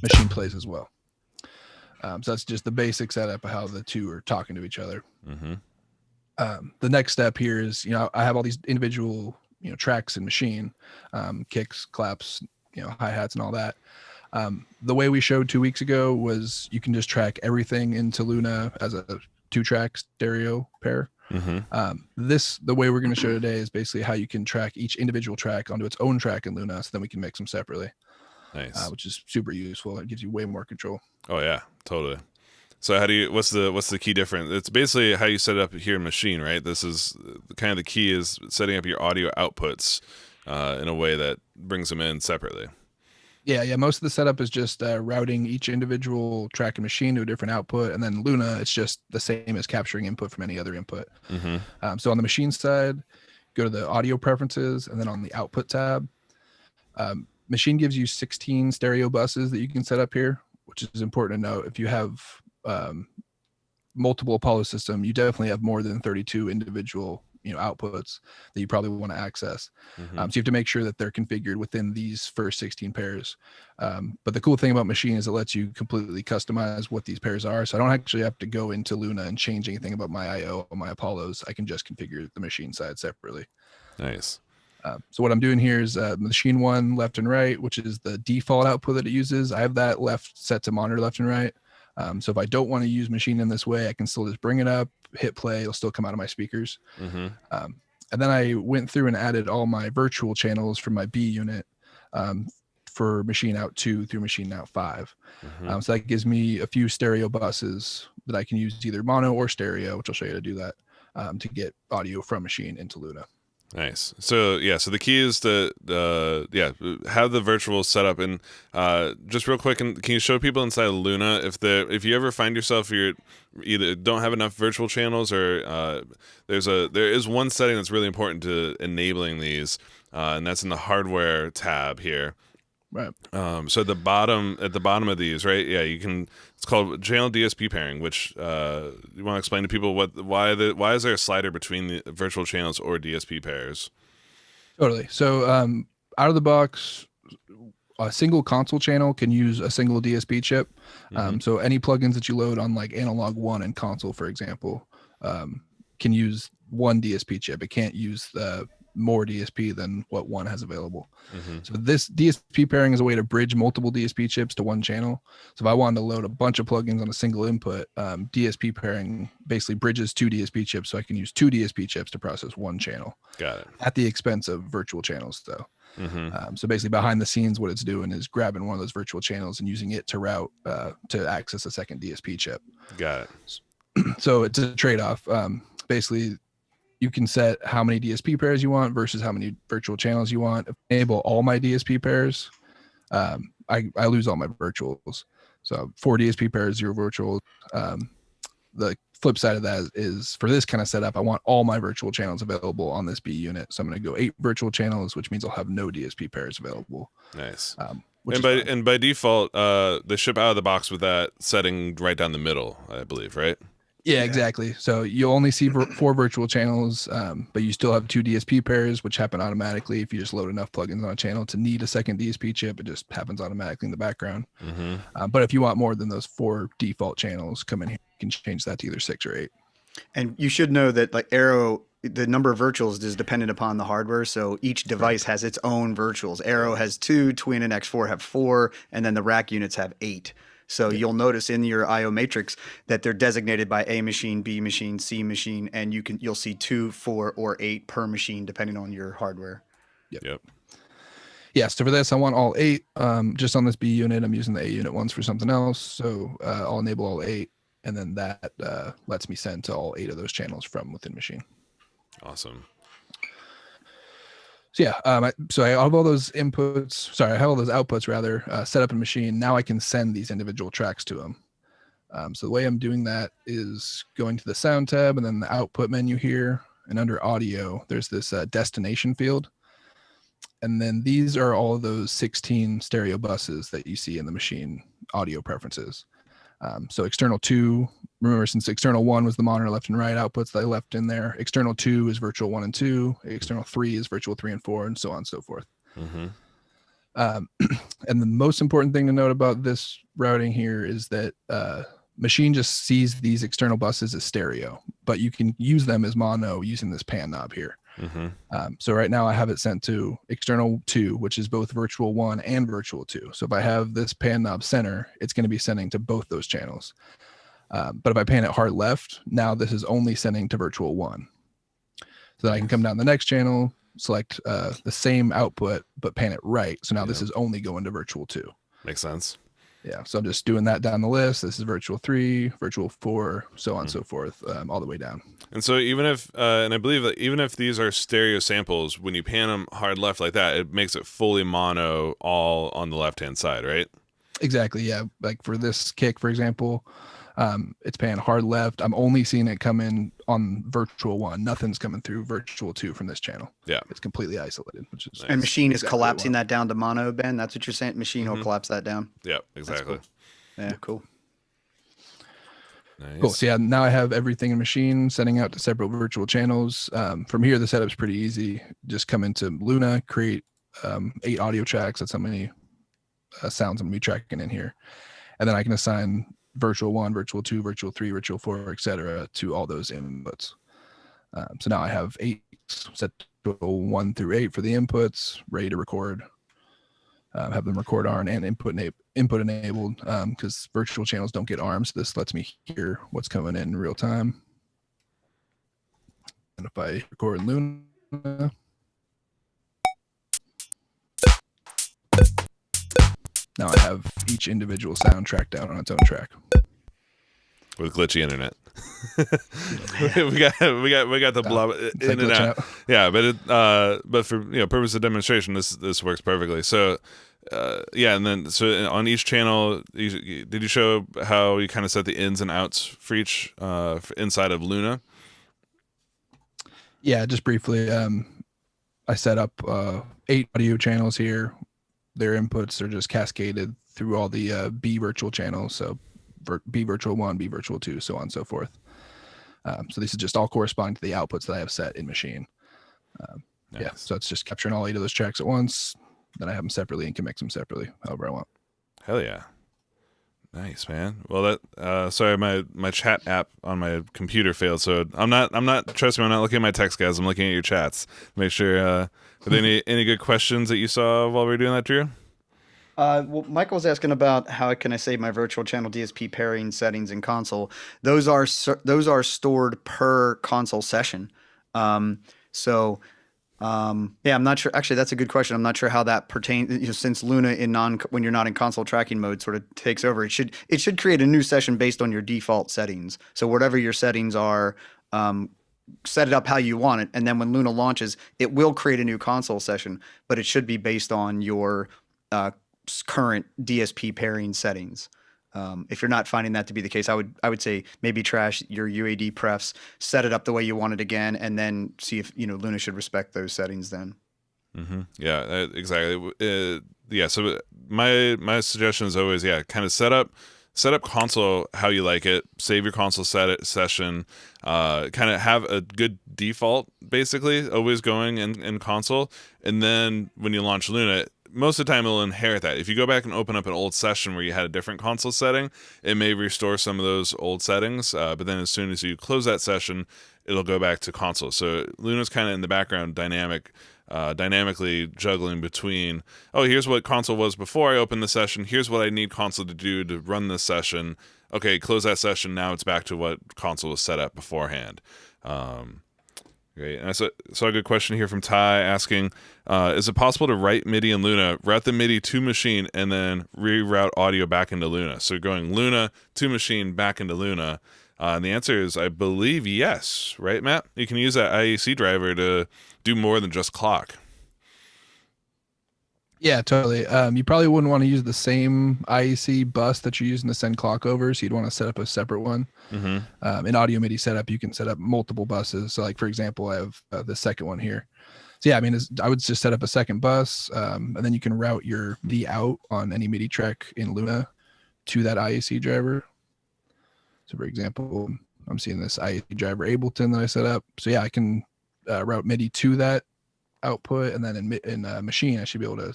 machine plays as well. So that's just the basic setup of how the two are talking to each other. The next step here is, I have all these individual, tracks in machine, kicks, claps, hi-hats and all that. The way we showed 2 weeks ago was you can just track everything into Luna as a 2-track stereo pair. The way we're going to show today is basically how you can track each individual track onto its own track in Luna, so then we can mix them separately. Nice. Which is super useful. It gives you way more control. Oh yeah, totally. So what's the key difference? It's basically how you set it up here in machine, right? This is kind of the key is setting up your audio outputs in a way that brings them in separately. Yeah. Most of the setup is just routing each individual track and machine to a different output, and then Luna, it's just the same as capturing input from any other input. So on the machine side, go to the audio preferences, and then on the output tab, machine gives you 16 stereo buses that you can set up here, which is important to note. If you have multiple Apollo system, you definitely have more than 32 individual outputs that you probably want to access. So you have to make sure that they're configured within these first 16 pairs. But the cool thing about machine is it lets you completely customize what these pairs are. So I don't actually have to go into Luna and change anything about my IO or my Apollos. I can just configure the machine side separately. Nice. So what I'm doing here is machine 1 left and right, which is the default output that it uses. I have that left set to monitor left and right. So if I don't want to use machine in this way, I can still just bring it up, hit play. It'll still come out of my speakers. And then I went through and added all my virtual channels from my B unit for machine out 2 through machine out 5. So that gives me a few stereo buses that I can use either mono or stereo, which I'll show you how to do that, to get audio from machine into Luna. Nice. So the key is to have the virtual set up, and just real quick, can you show people inside of Luna if you ever find yourself you either don't have enough virtual channels, or there is one setting that's really important to enabling these, and that's in the hardware tab here. Right. So at the bottom of these, right? Yeah, you can. It's called channel DSP pairing, which you want to explain to people why is there a slider between the virtual channels or DSP pairs? Totally. So out of the box, a single console channel can use a single DSP chip. So any plugins that you load on like Analog 1 and console, for example, can use one DSP chip. It can't use more DSP than what one has available. So this DSP pairing is a way to bridge multiple DSP chips to one channel. So if I wanted to load a bunch of plugins on a single input, DSP pairing basically bridges 2 DSP chips, so I can use 2 DSP chips to process one channel. Got it. At the expense of virtual channels, though. So basically behind the scenes, what it's doing is grabbing one of those virtual channels and using it to route to access a second DSP chip. Got it. So it's a trade-off. Basically, you can set how many DSP pairs you want versus how many virtual channels you want. If I enable all my DSP pairs, I lose all my virtuals. So 4 DSP pairs, 0 virtuals. The flip side of that is for this kind of setup, I want all my virtual channels available on this B unit. So I'm going to go 8 virtual channels, which means I'll have no DSP pairs available. Nice. And by default, they ship out of the box with that setting right down the middle, I believe, right? Yeah, exactly. So you'll only see 4 virtual channels, but you still have 2 DSP pairs, which happen automatically if you just load enough plugins on a channel to need a second DSP chip. It just happens automatically in the background. But if you want more than those 4 default channels, come in here. You can change that to either 6 or 8. And you should know that like Arrow, the number of virtuals is dependent upon the hardware. So each device has its own virtuals. Arrow has 2, Twin and X4 have 4, and then the rack units have 8. So you'll notice in your IO matrix that they're designated by A machine, B machine, C machine, and you'll see 2, 4, or 8 per machine depending on your hardware. Yep. Yeah, so for this, I want all 8. Just on this B unit, I'm using the A unit ones for something else. So I'll enable all 8, and then that lets me send to all 8 of those channels from within machine. Awesome. So yeah, I have all those inputs. Sorry, I have all those outputs rather set up in machine. Now I can send these individual tracks to them. So the way I'm doing that is going to the sound tab and then the output menu here, and under audio, there's this destination field. And then these are all of those 16 stereo buses that you see in the machine audio preferences. So external 2, remember, since external 1 was the monitor left and right outputs that I left in there, external 2 is virtual 1 and 2, external 3 is virtual 3 and 4, and so on and so forth. And the most important thing to note about this routing here is that machine just sees these external buses as stereo, but you can use them as mono using this pan knob here. So right now I have it sent to external 2, which is both virtual 1 and virtual 2. So if I have this pan knob center, it's going to be sending to both those channels. But if I pan it hard left, now this is only sending to virtual 1. So then I can come down the next channel, select the same output, but pan it right. So now this is only going to virtual 2. Makes sense. Yeah, so I'm just doing that down the list. This is virtual 3, virtual 4, so on and so forth, all the way down. And so even if, and I believe that even if these are stereo samples, when you pan them hard left like that, it makes it fully mono all on the left-hand side, right? Exactly, yeah. Like for this kick, for example, it's pan hard left. I'm only seeing it come in on virtual 1. Nothing's coming through virtual 2 from this channel. Yeah. It's completely isolated, which is nice. And machine is collapsing that down to mono, Ben? That's what you're saying? Machine will collapse that down? Yeah, exactly. Cool. Yeah, cool. Nice. Cool. So yeah, now I have everything in machine, sending out to several virtual channels. From here, the setup's pretty easy. Just come into Luna, create 8 audio tracks. That's how many sounds I'm going to be tracking in here. And then I can assign virtual 1, virtual 2, virtual 3, virtual 4, etc. to all those inputs. So now I have 8 set to 1 through 8 for the inputs, ready to record. Have them record ARM and input enabled because virtual channels don't get ARM. So this lets me hear what's coming in real time. And if I record in Luna, now I have each individual sound tracked down on its own track. With glitchy internet. we got the blob in and out. Yeah, but for purpose of demonstration, this works perfectly. So and then so on each channel, did you show how you kind of set the ins and outs for each inside of Luna? Yeah, just briefly. I set up 8 audio channels here. Their inputs are just cascaded through all the B virtual channels. So B virtual 1, B virtual 2, so on and so forth. So this is just all corresponding to the outputs that I have set in machine. Nice. Yeah, so it's just capturing all 8 of those tracks at once. Then I have them separately and can mix them separately, however I want. Hell yeah. Nice, man. Well, that sorry, my chat app on my computer failed, so I'm not trust me, I'm not looking at my text, guys. I'm looking at your chats. Make sure were there any good questions that you saw while we were doing that, Drew? Well, Michael's asking about how can I save my virtual channel DSP pairing settings in console. Those are stored per console session. Yeah, I'm not sure. Actually, that's a good question. I'm not sure how that pertains. Since Luna when you're not in console tracking mode sort of takes over, it should create a new session based on your default settings. So whatever your settings are, set it up how you want it, and then when Luna launches, it will create a new console session. But it should be based on your current DSP pairing settings. If you're not finding that to be the case, I would say maybe trash your UAD prefs, set it up the way you want it again, and then see if Luna should respect those settings then. Mm-hmm. Yeah, exactly. So my suggestion is always kind of set up set up console how you like it, save your console session, kind of have a good default, basically, always going in console. And then when you launch Luna, most of the time it'll inherit that. If you go back and open up an old session where you had a different console setting, it may restore some of those old settings. But then as soon as you close that session, it'll go back to console. So Luna's kind of in the background dynamically juggling between, oh, here's what console was before I opened the session. Here's what I need console to do to run this session. Okay, close that session. Now it's back to what console was set up beforehand. Great. And I saw a good question here from Ty asking, is it possible to write MIDI in Luna, route the MIDI to machine, and then reroute audio back into Luna? So going Luna to machine back into Luna. And the answer is, I believe, yes. Right, Matt? You can use that IAC driver to do more than just clock. Yeah, totally. You probably wouldn't want to use the same IAC bus that you're using to send clock over, so you'd want to set up a separate one. In audio MIDI setup, you can set up multiple buses. So, like, for example, I have the second one here. So, yeah, I mean, I would just set up a second bus, and then you can route your MIDI out on any MIDI track in Luna to that IAC driver. So, for example, I'm seeing this IAC driver Ableton that I set up. So, yeah, I can route MIDI to that output, and then in machine, I should be able to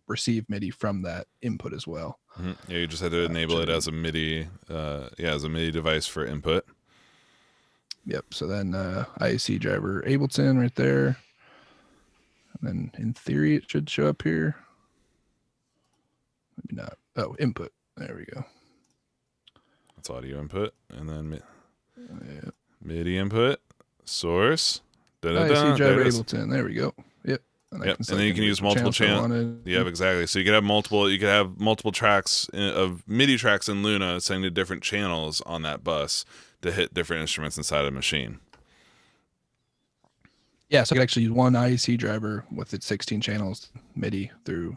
receive MIDI from that input as well. Yeah, you just had to enable it as a MIDI, as a MIDI device for input. Yep. So then IAC driver Ableton right there, and then in theory it should show up here. Maybe not. Oh, input. There we go. That's audio input, and then MIDI input, source. IAC driver Ableton. There we go. Yep. And then you can use multiple channels. Yep, exactly. So you could have multiple tracks of MIDI tracks in Luna sending to different channels on that bus to hit different instruments inside a machine. Yeah, so I could actually use one IAC driver with its 16 channels MIDI through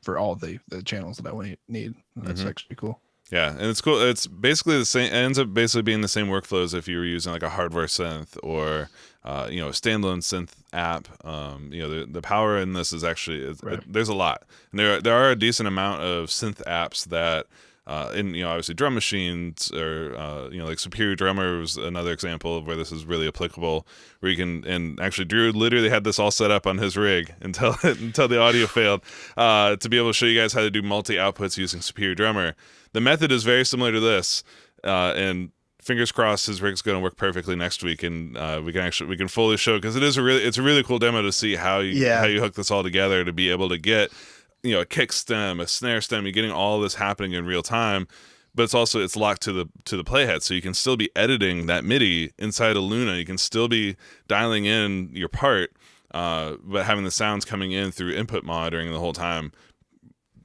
for all the channels that I need. That's actually cool. Yeah, and it's cool. It's basically the same. It ends up basically being the same workflow as if you were using like a hardware synth or a standalone synth app. The power in this is actually there's a lot, and there are a decent amount of synth apps that obviously drum machines or like Superior Drummer was another example of where this is really applicable, where you can, and actually Drew literally had this all set up on his rig until the audio failed, to be able to show you guys how to do multi-outputs using Superior Drummer. The method is very similar to this, and fingers crossed his rig's going to work perfectly next week, and we can fully show, because it's a really cool demo to see how you hook this all together to be able to get a kick stem, a snare stem. You're getting all of this happening in real time, but it's locked to the playhead, so you can still be editing that MIDI inside of Luna. You can still be dialing in your part, but having the sounds coming in through input monitoring the whole time.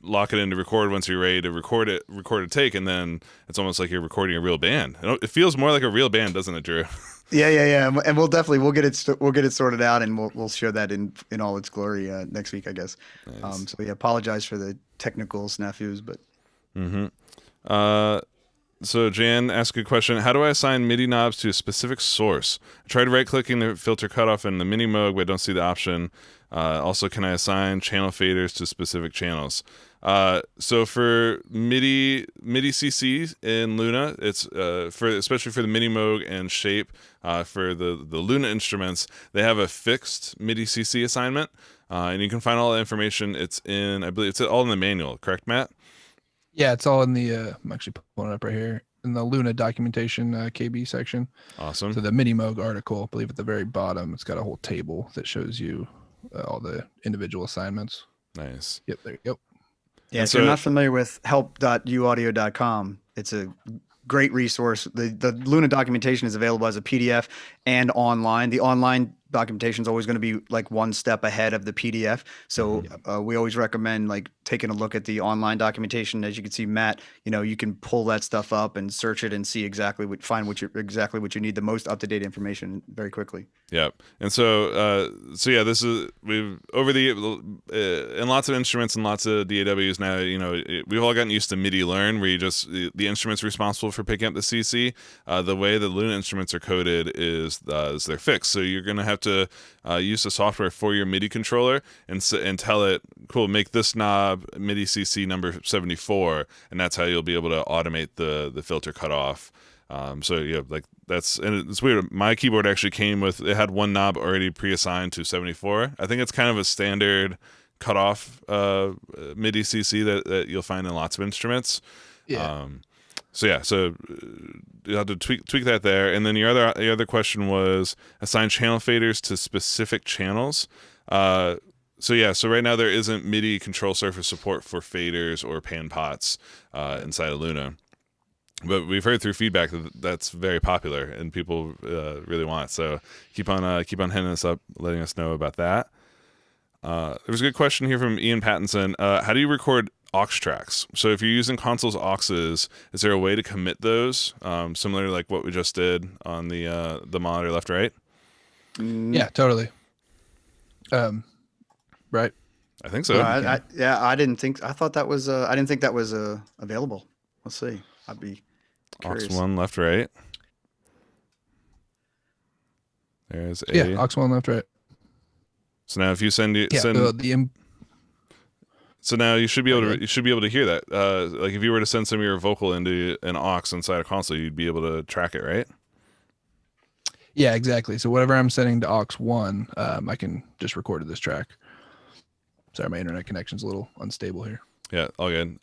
Lock it in to record once you're ready to record a take, and then it's almost like you're recording a real band. It feels more like a real band, doesn't it, Drew? Yeah, and we'll get it sorted out, and we'll show that in all its glory next week, I guess. Nice. So we apologize for the technical snafus, but. So Jan asked a question: how do I assign MIDI knobs to a specific source? I tried right-clicking the filter cutoff in the MIDI mode, but I don't see the option. Also, can I assign channel faders to specific channels? So for MIDI CC in Luna, it's especially for the MIDI Moog and Shape, for the Luna instruments, they have a fixed MIDI CC assignment, and you can find all the information. I believe it's all in the manual, correct, Matt? Yeah, it's all in the I'm actually pulling it up right here in the Luna documentation KB section. Awesome. So the MIDI Moog article, I believe at the very bottom, it's got a whole table that shows you all the individual assignments. Nice. Yep, there you go. Yeah, if you're not familiar with help.uaudio.com, it's a great resource. The Luna documentation is available as a PDF and online. The online documentation is always going to be like one step ahead of the PDF. So we always recommend like taking a look at the online documentation. As you can see, Matt, you can pull that stuff up and search it and see find what you need, the most up-to-date information very quickly. Yep. And so yeah, this is, we've over the in lots of instruments and lots of DAWs now, we've all gotten used to MIDI learn, where you just the instrument's responsible for picking up the CC. The way the Luna instruments are coded is is their fix. So you're going to have to use the software for your MIDI controller and tell it, cool, make this knob MIDI CC number 74, and that's how you'll be able to automate the filter cutoff. So yeah, like and it's weird. My keyboard actually came with, it had one knob already pre-assigned to 74. I think it's kind of a standard cutoff MIDI CC that you'll find in lots of instruments. Yeah. So you have to tweak that there. And then your other question was assign channel faders to specific channels. So right now there isn't MIDI control surface support for faders or pan pots inside of Luna. But we've heard through feedback that that's very popular and people really want it. So keep on hitting us up, letting us know about that. There was a good question here from Ian Pattinson. How do you record aux tracks? So if you're using console's auxes, is there a way to commit those, similar to like what we just did on the monitor left right? Yeah, totally. Right. I think so. I didn't think. I thought that was. I didn't think that was available. Let's see. I'd be curious. Aux 1 left right. There's a aux 1 left right. So now if you send so now you should be able to hear that. Like if you were to send some of your vocal into an aux inside a console, you'd be able to track it, right? Yeah, exactly. So whatever I'm sending to aux 1, I can just record to this track. Sorry, my internet connection's a little unstable here. Yeah, all good.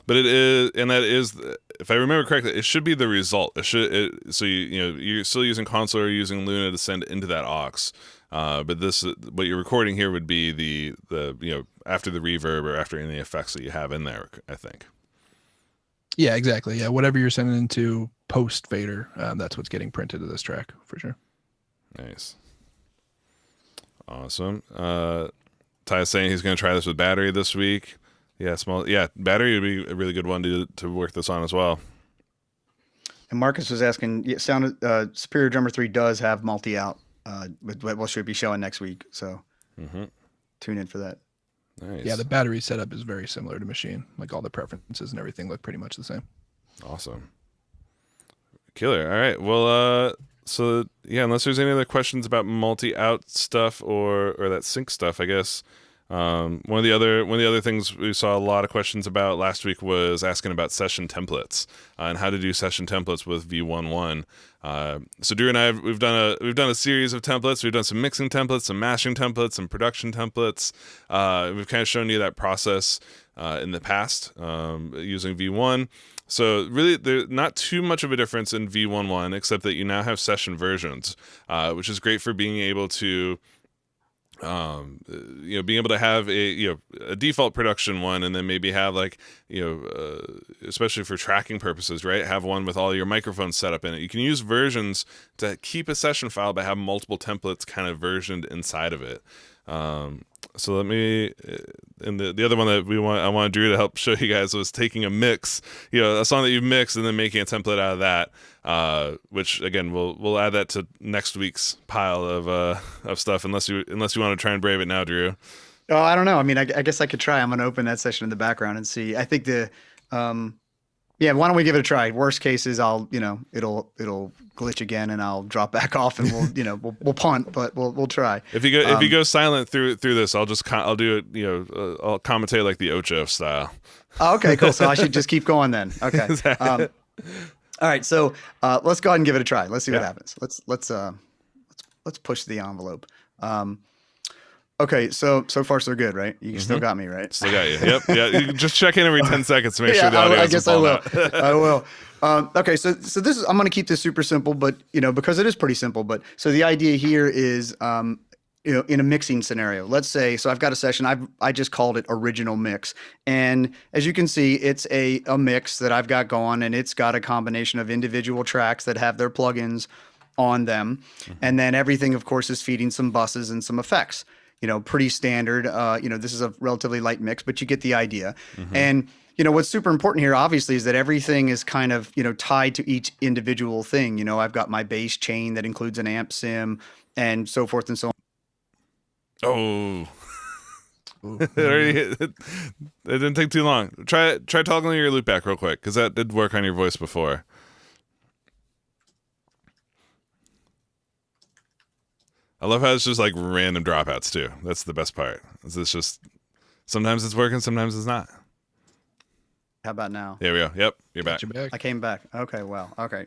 But it is, and that is, if I remember correctly, it should be the result. So you're still using console or using Luna to send into that aux. But what you're recording here would be the after the reverb or after any effects that you have in there, I think. Yeah, exactly. Yeah, whatever you're sending into post fader, that's what's getting printed to this track for sure. Nice. Awesome. Ty's saying he's going to try this with battery this week. Yeah, battery would be a really good one to work this on as well. And Marcus was asking, Superior Drummer 3 does have multi-out, with what should be showing next week. So tune in for that. Nice. Yeah, the battery setup is very similar to Machine. Like all the preferences and everything look pretty much the same. Awesome. Killer. All right. Well, so yeah, unless there's any other questions about multi-out stuff or that sync stuff, I guess. One of the other things we saw a lot of questions about last week was asking about session templates and how to do session templates with V11. So Drew and I we've done a series of templates. We've done some mixing templates, some mashing templates, some production templates. We've kind of shown you that process in the past using V1. So really, there's not too much of a difference in V11, except that you now have session versions, which is great for being able to being able to have a default production one, and then maybe have especially for tracking purposes, right? Have one with all your microphones set up in it. You can use versions to keep a session file, but have multiple templates kind of versioned inside of it. So let me, and the other one that I wanted Drew to help show you guys was taking a mix, a song that you've mixed and then making a template out of that, which again, we'll add that to next week's pile of stuff, unless you want to try and brave it now, Drew. Oh, I don't know. I mean, I guess I could try. I'm going to open that session in the background and see. I think why don't we give it a try? Worst case is it'll glitch again and I'll drop back off and we'll punt, but we'll try. If you go silent through this, I'll do it. I'll commentate like the Ocho style. Oh, okay, cool. So I should just keep going then. Okay. All right. So let's go ahead and give it a try. Let's see what happens. Let's push the envelope. Okay, so far so good, right? You still got me, right? Still got you. Yep. Yeah. You can just check in every 10 seconds to make sure the audio. I guess I will. I will. Okay, so this is, I'm going to keep this super simple, but because it is pretty simple. But so the idea here is, in a mixing scenario, let's say, so I've got a session. I just called it original mix, and as you can see, it's a mix that I've got going, and it's got a combination of individual tracks that have their plugins on them, and then everything, of course, is feeding some buses and some effects. Pretty standard. This is a relatively light mix, but you get the idea. And, what's super important here, obviously, is that everything is kind of, tied to each individual thing. I've got my bass chain that includes an amp sim and so forth and so on. Oh, it didn't take too long. Try toggling your loop back real quick, because that did work on your voice before. I love how it's just like random dropouts too. That's the best part. It's just sometimes it's working, sometimes it's not. How about now? There we go. Yep, you're back. I came back. Okay, well, okay.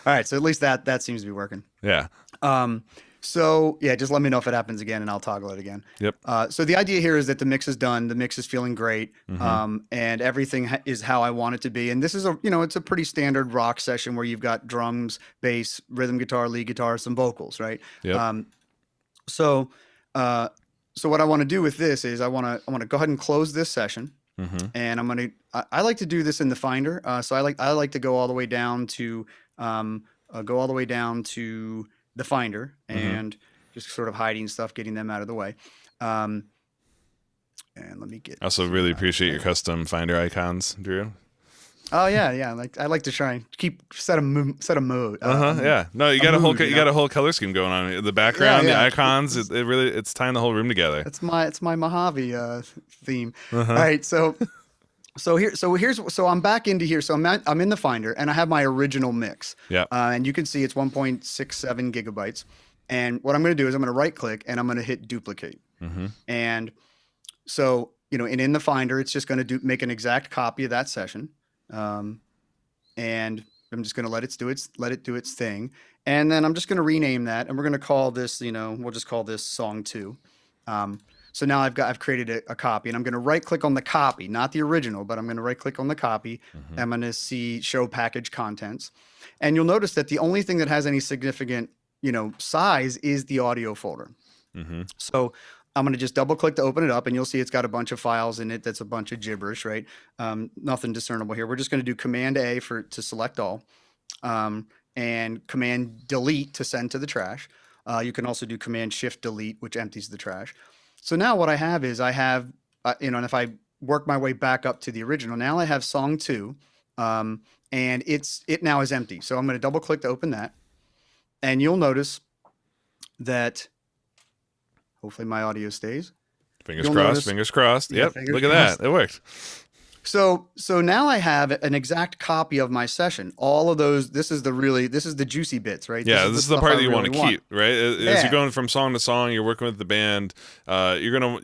All right, so at least that seems to be working. Yeah. So yeah, just let me know if it happens again, and I'll toggle it again. Yep. So the idea here is that the mix is done. The mix is feeling great, and everything is how I want it to be. And this is it's a pretty standard rock session where you've got drums, bass, rhythm guitar, lead guitar, some vocals, right? Yep. So what I want to do with this is I want to go ahead and close this session, and I like to do this in the Finder. So I like to go all the way down to the Finder and just sort of hiding stuff, getting them out of the way. And let me get. I also really appreciate your custom Finder icons, Drew. Oh yeah. I like to try and set a mood. Yeah. No, you got a whole color scheme going on. The background, the icons, it's tying the whole room together. It's my Mojave theme. All right, so I'm back into here. So I'm in the Finder, and I have my original mix. Yeah. And you can see it's 1.67 gigabytes. And what I'm going to do is I'm going to right click and I'm going to hit duplicate. And so and in the Finder, it's just going to make an exact copy of that session. And I'm just going to let it do its thing. And then I'm just going to rename that, and we're going to call this, we'll just call this song 2. So now I've created a copy, and I'm going to right click on the copy, not the original, but I'm going to right click on the copy. I'm going to see show package contents. And you'll notice that the only thing that has any significant, size is the audio folder. So I'm going to just double click to open it up, and you'll see it's got a bunch of files in it. That's a bunch of gibberish, right? Nothing discernible here. We're just going to do Command A to select all, and Command Delete to send to the trash. You can also do Command Shift Delete, which empties the trash. So now what I have is and if I work my way back up to the original, now I have song 2, and it now is empty. So I'm going to double click to open that, and you'll notice that hopefully my audio stays. Fingers crossed. Yeah, yep. Look at that. It worked. So now I have an exact copy of my session. All of those, this is the juicy bits, right? Yeah, this is the part that you want to keep, right? As you're going from song to song, you're working with the band. You're gonna,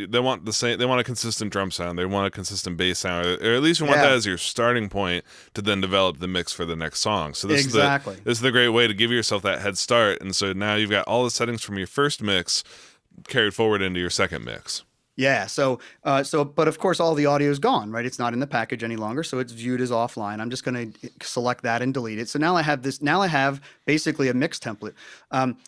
they want a consistent drum sound. They want a consistent bass sound, or at least you want that as your starting point to then develop the mix for the next song. So this is the great way to give yourself that head start. And so now you've got all the settings from your first mix carried forward into your second mix. Yeah. So, but of course, all the audio is gone, right? It's not in the package any longer, so it's viewed as offline. I'm just going to select that and delete it. So now I have this. Now I have basically a mix template.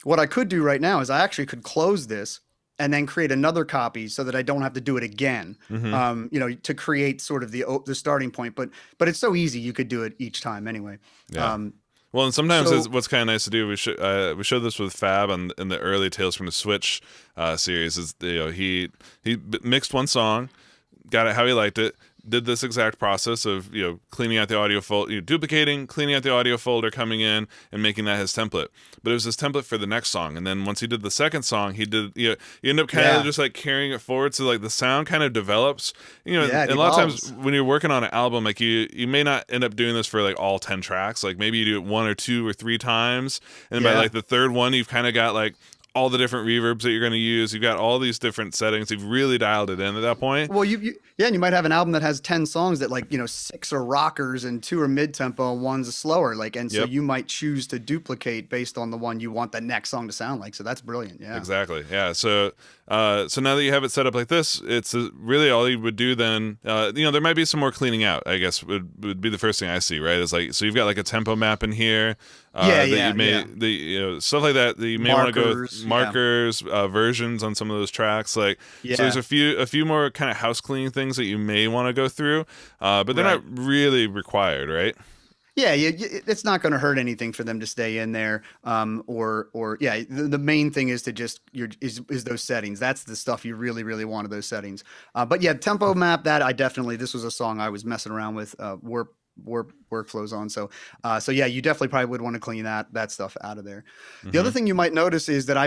What I could do right now is I actually could close this and then create another copy so that I don't have to do it again. To create sort of the starting point. But it's so easy, you could do it each time anyway. Yeah. Well, and sometimes what's kind of nice to do, we showed this with Fab in the early Tales from the Switch series. Is he mixed one song, got it how he liked it, did this exact process of cleaning out the audio folder, duplicating, cleaning out the audio folder, coming in and making that his template. But it was his template for the next song, and then once he did the second song, he did you end up kind of just like carrying it forward, so like the sound kind of develops. And a lot of times when you're working on an album, like you may not end up doing this for like all 10 tracks. Like maybe you do it 1 or 2 or 3 times, and then by like the third one, you've kind of got like all the different reverbs that you're going to use. You've got all these different settings. You've really dialed it in at that point. Well, and you might have an album that has 10 songs that 6 are rockers and 2 are mid-tempo and 1's slower. So you might choose to duplicate based on the one you want the next song to sound like. So that's brilliant. Yeah. Exactly. Yeah. So now that you have it set up like this, it's really all you would do then. There might be some more cleaning out, I guess would be the first thing I see, right? Is like, so you've got like a tempo map in here. Stuff like that you may want to go with markers, versions on some of those tracks. So there's a few more kind of house cleaning things that you may want to go through, but they're not really required, right? Yeah, it's not going to hurt anything for them to stay in there. The main thing is to just is those settings. That's the stuff you really, really want of those settings. But yeah, tempo map, that this was a song I was messing around with, Warp workflows on. So yeah, you definitely probably would want to clean that stuff out of there. The other Mhm. thing you might notice is that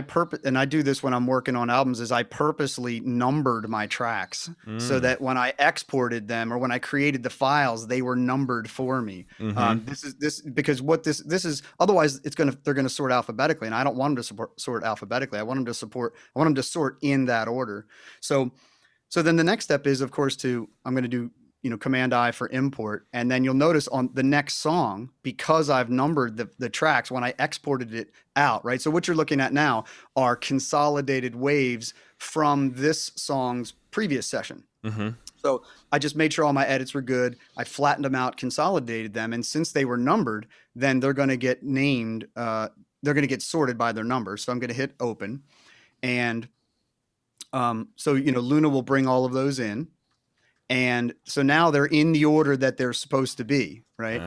and I do this when I'm working on albums, is I purposely numbered my tracks so Mm. that when I exported them or when I created the files, they were numbered for me. Mhm. This because what this is, otherwise they're gonna sort alphabetically, and I don't want them to sort alphabetically. I want them to sort in that order. So then the next step is, of course, I'm going to do, Command I for import. And then you'll notice on the next song, because I've numbered the tracks when I exported it out, right? So what you're looking at now are consolidated waves from this song's previous session. Mhm. So I just made sure all my edits were good. I flattened them out, consolidated them. And since they were numbered, then they're going to get named, they're going to get sorted by their number. So I'm going to hit open. And so, Luna will bring all of those in. And so now they're in the order that they're supposed to be, right?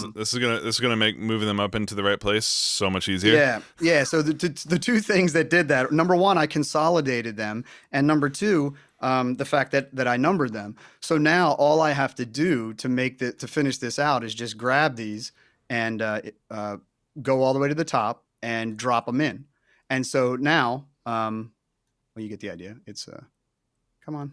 So this is gonna make moving them up into the right place so much easier. Yeah. So the two things that did that: number one, I consolidated them, and number two, the fact that I numbered them. So now all I have to do to finish this out is just grab these and go all the way to the top and drop them in. And so now, well, you get the idea. It's come on.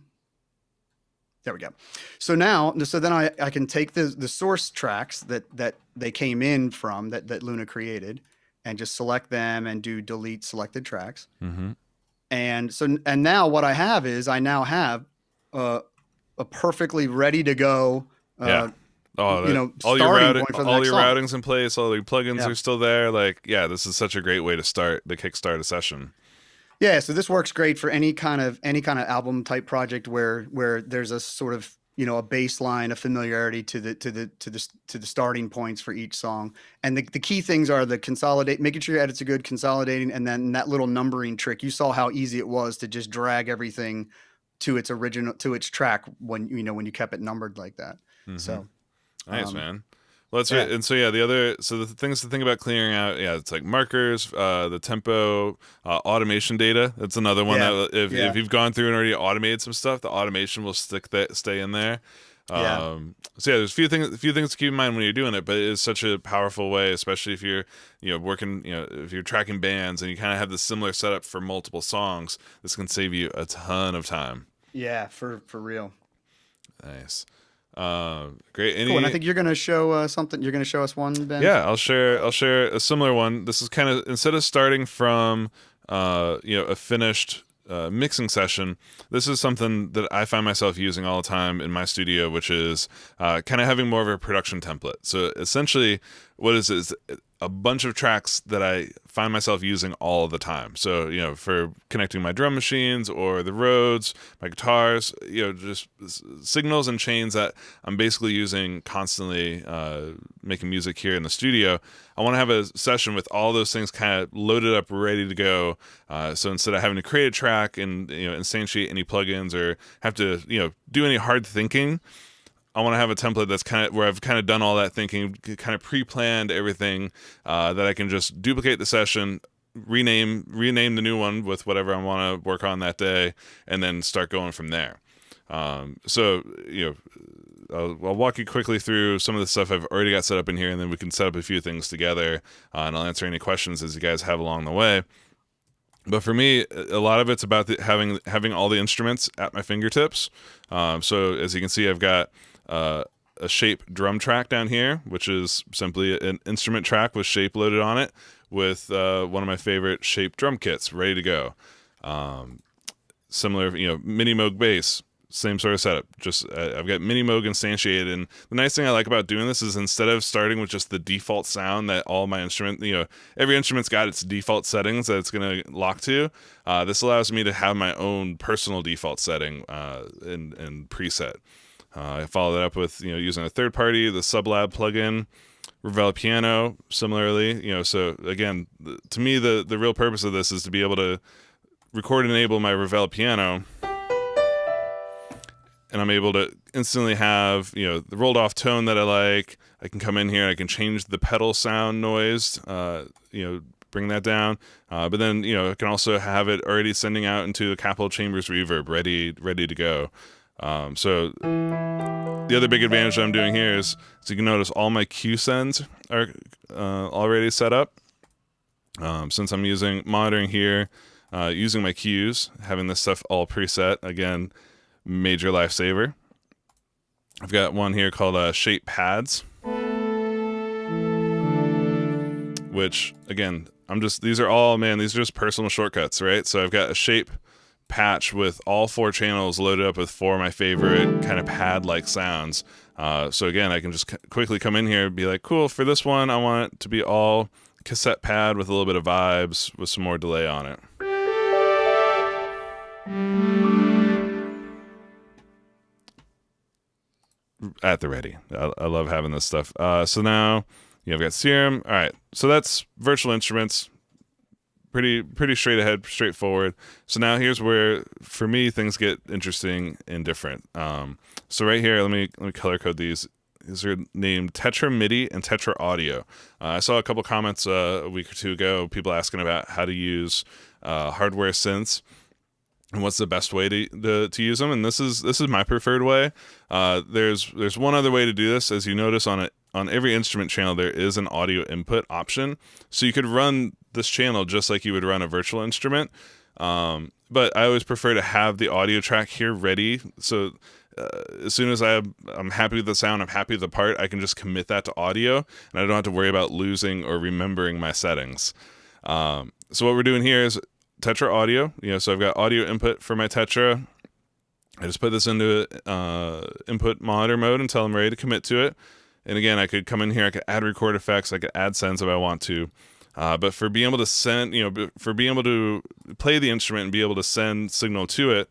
There we go. So then I can take the source tracks that they came in from, that Luna created, and just select them and do delete selected tracks. Mm-hmm. And now what I have is I now have a perfectly ready to go. Yeah. All your routings in place, all your plugins Yeah. are still there. Like, yeah, this is such a great way to kickstart a session. Yeah, so this works great for any kind of album type project where there's a sort of, a baseline of familiarity to the starting points for each song. And the key things are making sure your edits are good, consolidating, and then that little numbering trick. You saw how easy it was to just drag everything to its track when you kept it numbered like that. Mm-hmm. So nice, man. Well, that's right. And so, yeah, the things to think about clearing out, it's like markers, the tempo, automation data. That's another one that if you've gone through and already automated some stuff, the automation will stay in there. So there's a few things to keep in mind when you're doing it, but it is such a powerful way, especially if you're, working, if you're tracking bands and you kind of have this similar setup for multiple songs. This can save you a ton of time. Yeah, for real. Nice. Great. Cool. And I think you're going to show something. You're going to show us one, Ben. Yeah, I'll share a similar one. This is kind of, instead of starting from a finished mixing session, this is something that I find myself using all the time in my studio, which is kind of having more of a production template. So essentially, what is a bunch of tracks that I find myself using all the time. So, for connecting my drum machines or the Rhodes, my guitars, just signals and chains that I'm basically using constantly making music here in the studio. I want to have a session with all those things kind of loaded up, ready to go. So instead of having to create a track and, instantiate any plugins or have to, do any hard thinking, I want to have a template that's kind of where I've kind of done all that thinking, kind of pre-planned everything, that I can just duplicate the session, rename the new one with whatever I want to work on that day, and then start going from there. So I'll walk you quickly through some of the stuff I've already got set up in here, and then we can set up a few things together, and I'll answer any questions as you guys have along the way. But for me, a lot of it's about having all the instruments at my fingertips. So as you can see, I've got a shape drum track down here, which is simply an instrument track with shape loaded on it, with one of my favorite shape drum kits ready to go. Similar, Mini Moog bass, same sort of setup. Just I've got Mini Moog instantiated, and the nice thing I like about doing this is instead of starting with just the default sound that all my instrument, every instrument's got its default settings that it's going to lock to. This allows me to have my own personal default setting and preset. I follow that up with using a third party, the Sublab plugin, Revel Piano. Similarly, so again, to me the real purpose of this is to be able to record and enable my Revel Piano, and I'm able to instantly have the rolled off tone that I like. I can come in here and I can change the pedal sound noise, bring that down. But then I can also have it already sending out into the Capital Chambers reverb, ready to go. So the other big advantage that I'm doing here is, so you can notice all my cue sends are already set up. Since I'm monitoring here, using my cues, having this stuff all preset, again, major lifesaver. I've got one here called shape pads, which again, these are just personal shortcuts, right? So I've got a shape patch with all 4 channels loaded up with 4 of my favorite kind of pad-like sounds. So again, I can just quickly come in here and be like, cool, for this one, I want it to be all cassette pad with a little bit of vibes with some more delay on it. At the ready. I love having this stuff. So now I've got Serum. All right, so that's virtual instruments. Pretty straight ahead, straightforward. So now here's where, for me, things get interesting and different. So right here, let me color code these. These are named Tetra MIDI and Tetra Audio. I saw a couple comments a week or two ago, people asking about how to use hardware synths and what's the best way to use them. And this is my preferred way. There's one other way to do this. As you notice on every instrument channel, there is an audio input option. So you could run this channel just like you would run a virtual instrument. But I always prefer to have the audio track here ready. So as soon as I'm happy with the sound, I'm happy with the part, I can just commit that to audio, and I don't have to worry about losing or remembering my settings. So what we're doing here is Tetra Audio. So I've got audio input for my Tetra. I just put this into input monitor mode until I'm ready to commit to it. And again, I could come in here, I could add record effects, I could add sends if I want to. But for being able to for being able to play the instrument and be able to send signal to it,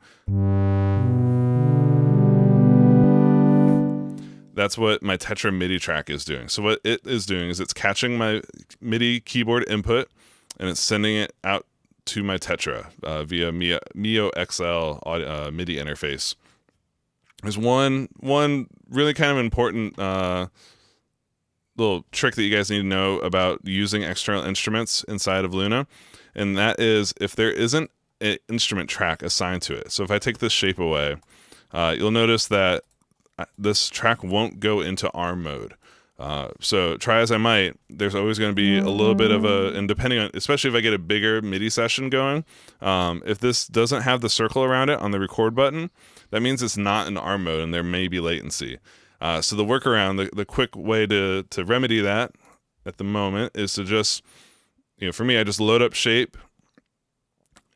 that's what my Tetra MIDI track is doing. So what it is doing is it's catching my MIDI keyboard input and it's sending it out to my Tetra via Mio XL MIDI interface. There's one really kind of important little trick that you guys need to know about using external instruments inside of Luna, and that is if there isn't an instrument track assigned to it. So if I take this shape away, you'll notice that this track won't go into ARM mode. So try as I might, there's always going to be a little bit of and depending on, especially if I get a bigger MIDI session going, if this doesn't have the circle around it on the record button, that means it's not in ARM mode and there may be latency. So the workaround, the quick way to remedy that at the moment is to just, for me, I just load up shape,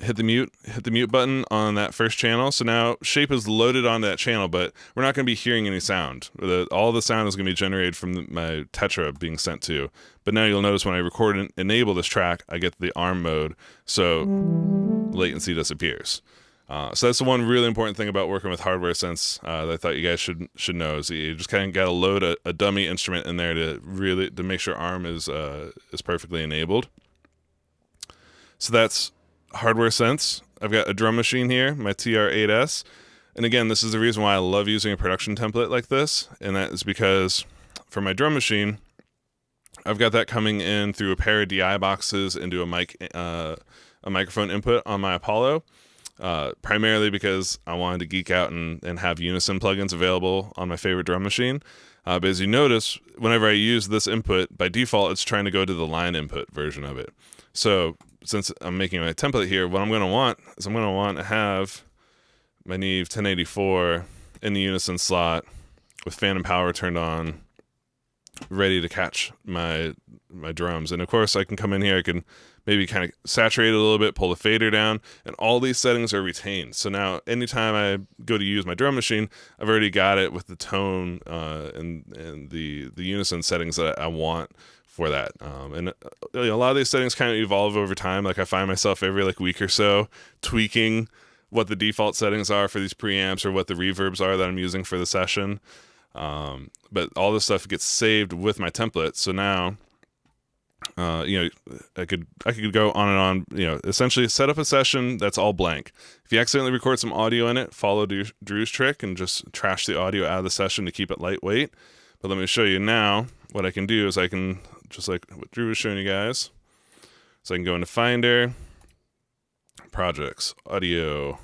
hit the mute button on that first channel. So now shape is loaded onto that channel, but we're not going to be hearing any sound. All the sound is going to be generated from my Tetra being sent to. But now you'll notice when I record and enable this track, I get the ARM mode, so latency disappears. So that's the one really important thing about working with hardware synths that I thought you guys should know is you just kind of got to load a dummy instrument in there to make sure ARM is perfectly enabled. So that's hardware synths. I've got a drum machine here, my TR-8S, and again, this is the reason why I love using a production template like this, and that is because for my drum machine, I've got that coming in through a pair of DI boxes into a microphone input on my Apollo. Primarily because I wanted to geek out and have unison plugins available on my favorite drum machine. But as you notice, whenever I use this input, by default, it's trying to go to the line input version of it. So since I'm making my template here, what I'm going to want is I'm going to want to have my Neve 1084 in the unison slot with phantom power turned on, ready to catch my drums. And of course, I can come in here, I can maybe kind of saturate it a little bit, pull the fader down, and all these settings are retained. So now anytime I go to use my drum machine, I've already got it with the tone and the unison settings that I want for that. And a lot of these settings kind of evolve over time. Like I find myself every week or so tweaking what the default settings are for these preamps or what the reverbs are that I'm using for the session. But all this stuff gets saved with my template. So now, I could go on and on, essentially set up a session that's all blank. If you accidentally record some audio in it, follow Drew's trick and just trash the audio out of the session to keep it lightweight. But let me show you now what I can do is I can, just like what Drew was showing you guys. So I can go into Finder, Projects, Audio,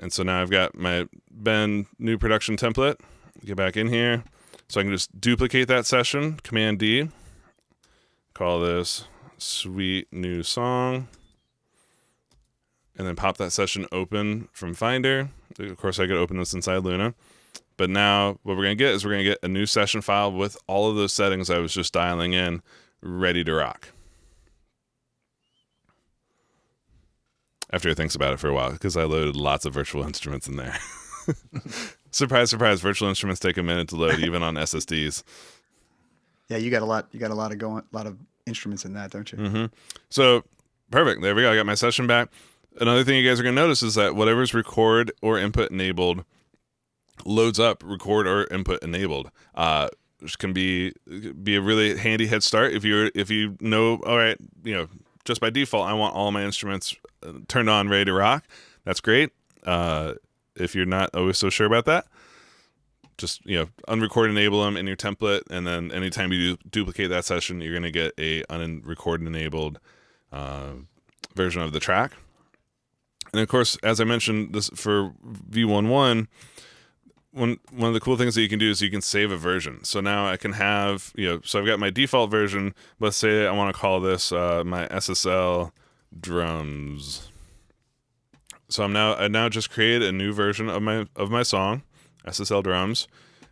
And so now I've got my Ben new production template. Get back in here. So I can just duplicate that session, Command D. Call this Sweet New Song. And then pop that session open from Finder. Of course, I could open this inside Luna. But now what we're going to get is we're going to get a new session file with all of those settings I was just dialing in, ready to rock. After it thinks about it for a while, because I loaded lots of virtual instruments in there. Surprise, surprise! Virtual instruments take a minute to load, even on SSDs. Yeah, you got a lot. You got a lot of instruments in that, don't you? Mm-hmm. So perfect. There we go. I got my session back. Another thing you guys are going to notice is that whatever's record or input enabled loads up record or input enabled, which can be a really handy head start if you know, all right, just by default I want all my instruments turned on, ready to rock. That's great. If you're not always so sure about that, just unrecord enable them in your template, and then anytime you duplicate that session, you're going to get a unrecord enabled version of the track. And of course, as I mentioned, this for V11, one of the cool things that you can do is you can save a version. So now I can have, so I've got my default version. Let's say I want to call this my SSL drums. So I now just created a new version of my song, SSL drums.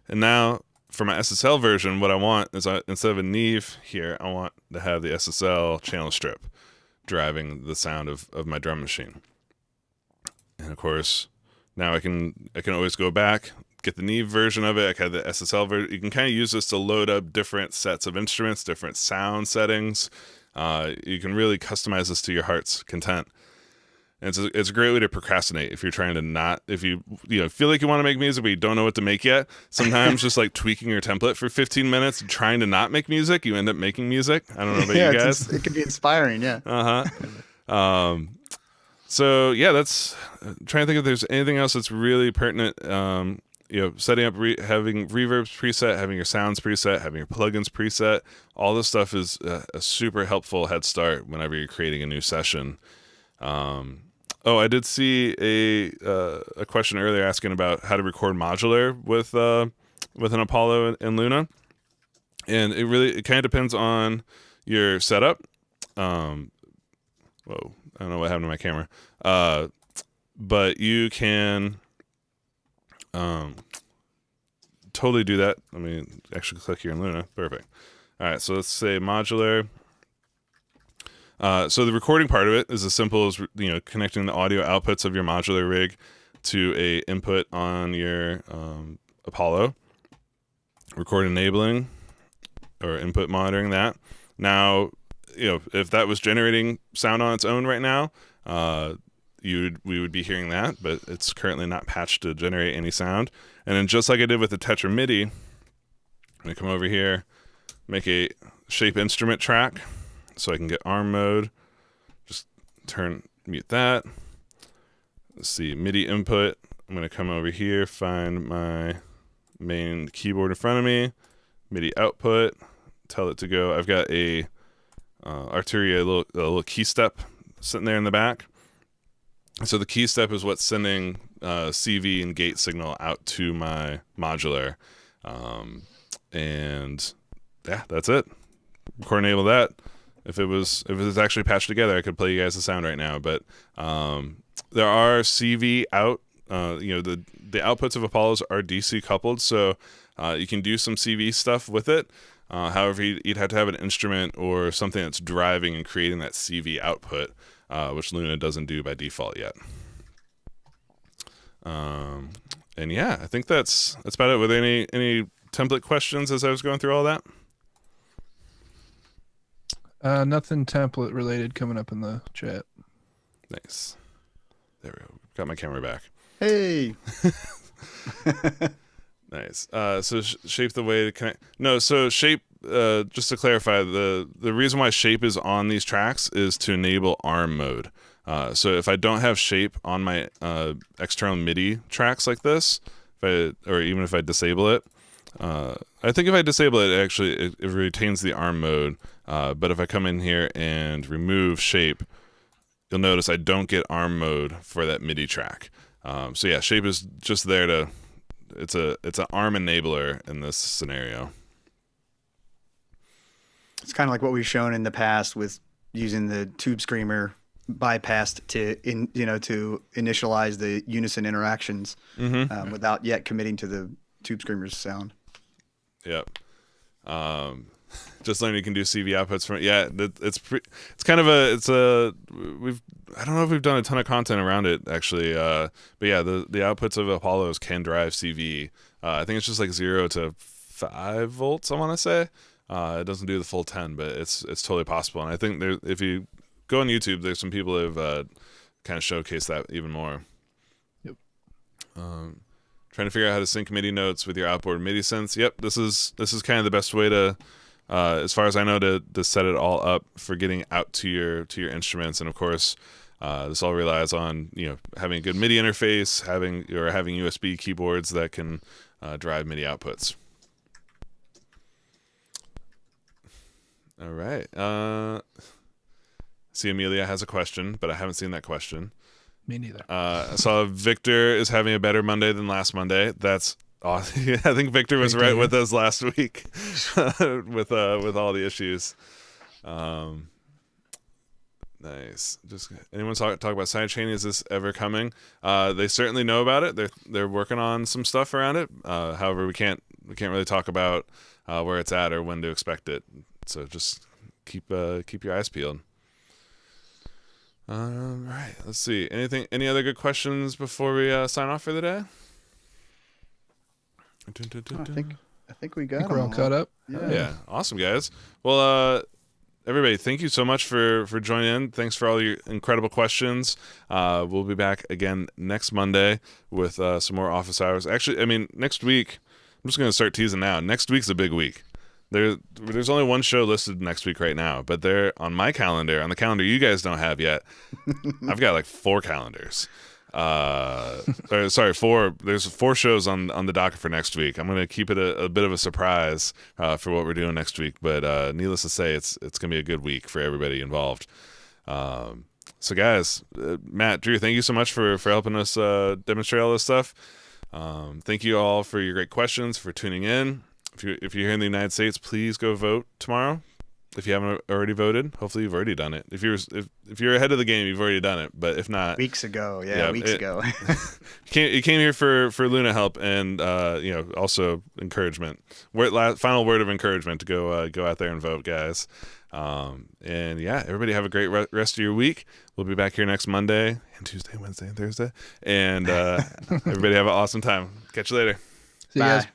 And now for my SSL version, what I want is instead of a Neve here, I want to have the SSL channel strip driving the sound of my drum machine. And of course, now I can always go back, get the Neve version of it. I can have the SSL version. You can kind of use this to load up different sets of instruments, different sound settings. You can really customize this to your heart's content. And it's a great way to procrastinate if you're trying to if you feel like you want to make music but you don't know what to make yet. Sometimes just like tweaking your template for 15 minutes and trying to not make music, you end up making music. I don't know about you guys. It can be inspiring, yeah. So yeah, that's trying to think if there's anything else that's really pertinent. Setting up, having reverbs preset, having your sounds preset, having your plugins preset. All this stuff is a super helpful head start whenever you're creating a new session. I did see a question earlier asking about how to record modular with an Apollo and Luna, and it kind of depends on your setup. Whoa. I don't know what happened to my camera. But you can totally do that. Let me actually click here in Luna. Perfect. All right, so let's say modular. So the recording part of it is as simple as connecting the audio outputs of your modular rig to a input on your Apollo. Record enabling or input monitoring that. Now, if that was generating sound on its own right now, we would be hearing that, but it's currently not patched to generate any sound. And then just like I did with the Tetra MIDI, I'm going to come over here, make a shape instrument track so I can get ARM mode. Just mute that. Let's see, MIDI input. I'm going to come over here, find my main keyboard in front of me, MIDI output, tell it to go. I've got a Arturia, a little key step sitting there in the back. So the key step is what's sending CV and gate signal out to my modular. And yeah, that's it. Record enable that. If it was actually patched together, I could play you guys the sound right now. But there are CV out. The outputs of Apollos are DC coupled, so you can do some CV stuff with it. However, you'd have to have an instrument or something that's driving and creating that CV output, which Luna doesn't do by default yet. And yeah, I think that's about it. Were there any template questions as I was going through all that? Nothing template related coming up in the chat. Nice. There we go. Got my camera back. Hey. Nice. So shape the way to connect. No, so shape. Just to clarify, the reason why shape is on these tracks is to enable ARM mode. So if I don't have shape on my external MIDI tracks like this, or even if I disable it, I think if I disable it, actually it retains the ARM mode. But if I come in here and remove shape, you'll notice I don't get ARM mode for that MIDI track. So yeah, shape is just there to. It's an arm enabler in this scenario. It's kind of like what we've shown in the past with using the tube screamer bypassed to initialize the unison interactions without yet committing to the tube screamer's sound. Yep. Just learning you can do CV outputs from it. Yeah, it's kind of I don't know if we've done a ton of content around it actually, but yeah, the outputs of Apollos can drive CV. I think it's just like 0 to 5 volts, I want to say. It doesn't do the full 10, but it's totally possible. And I think if you go on YouTube, there's some people who have kind of showcased that even more. Yep. Trying to figure out how to sync MIDI notes with your outboard MIDI synths. Yep, this is kind of the best way to, as far as I know, to set it all up for getting out to your instruments. And of course, this all relies on having a good MIDI interface, having USB keyboards that can drive MIDI outputs. All right. See, Amelia has a question, but I haven't seen that question. Me neither. I saw Victor is having a better Monday than last Monday. That's awesome. Yeah, I think Victor was right with us last week with all the issues. Nice. Just anyone talk about sidechaining? Is this ever coming? They certainly know about it. They're working on some stuff around it. However, we can't really talk about where it's at or when to expect it. So just keep your eyes peeled. Right. Let's see. Any other good questions before we sign off for the day? I think we got. We're all caught up. Yeah. Awesome, guys. Well, everybody, thank you so much for joining in. Thanks for all your incredible questions. We'll be back again next Monday with some more office hours. Actually, I mean, next week, I'm just going to start teasing now. Next week's a big week. There's only one show listed next week right now, but they're on my calendar, on the calendar you guys don't have yet. I've got like 4 calendars. There's 4 shows on the docket for next week. I'm going to keep it a bit of a surprise for what we're doing next week, but needless to say, it's going to be a good week for everybody involved. So guys, Matt, Drew, thank you so much for helping us demonstrate all this stuff. Thank you all for your great questions, for tuning in. If you're here in the United States, please go vote tomorrow. If you haven't already voted, hopefully you've already done it. If you're ahead of the game, you've already done it. But if not, weeks ago. You came here for Luna help and also encouragement. Final word of encouragement to go out there and vote, guys. And yeah, everybody have a great rest of your week. We'll be back here next Monday and Tuesday, Wednesday, and Thursday. And everybody have an awesome time. Catch you later. See you guys.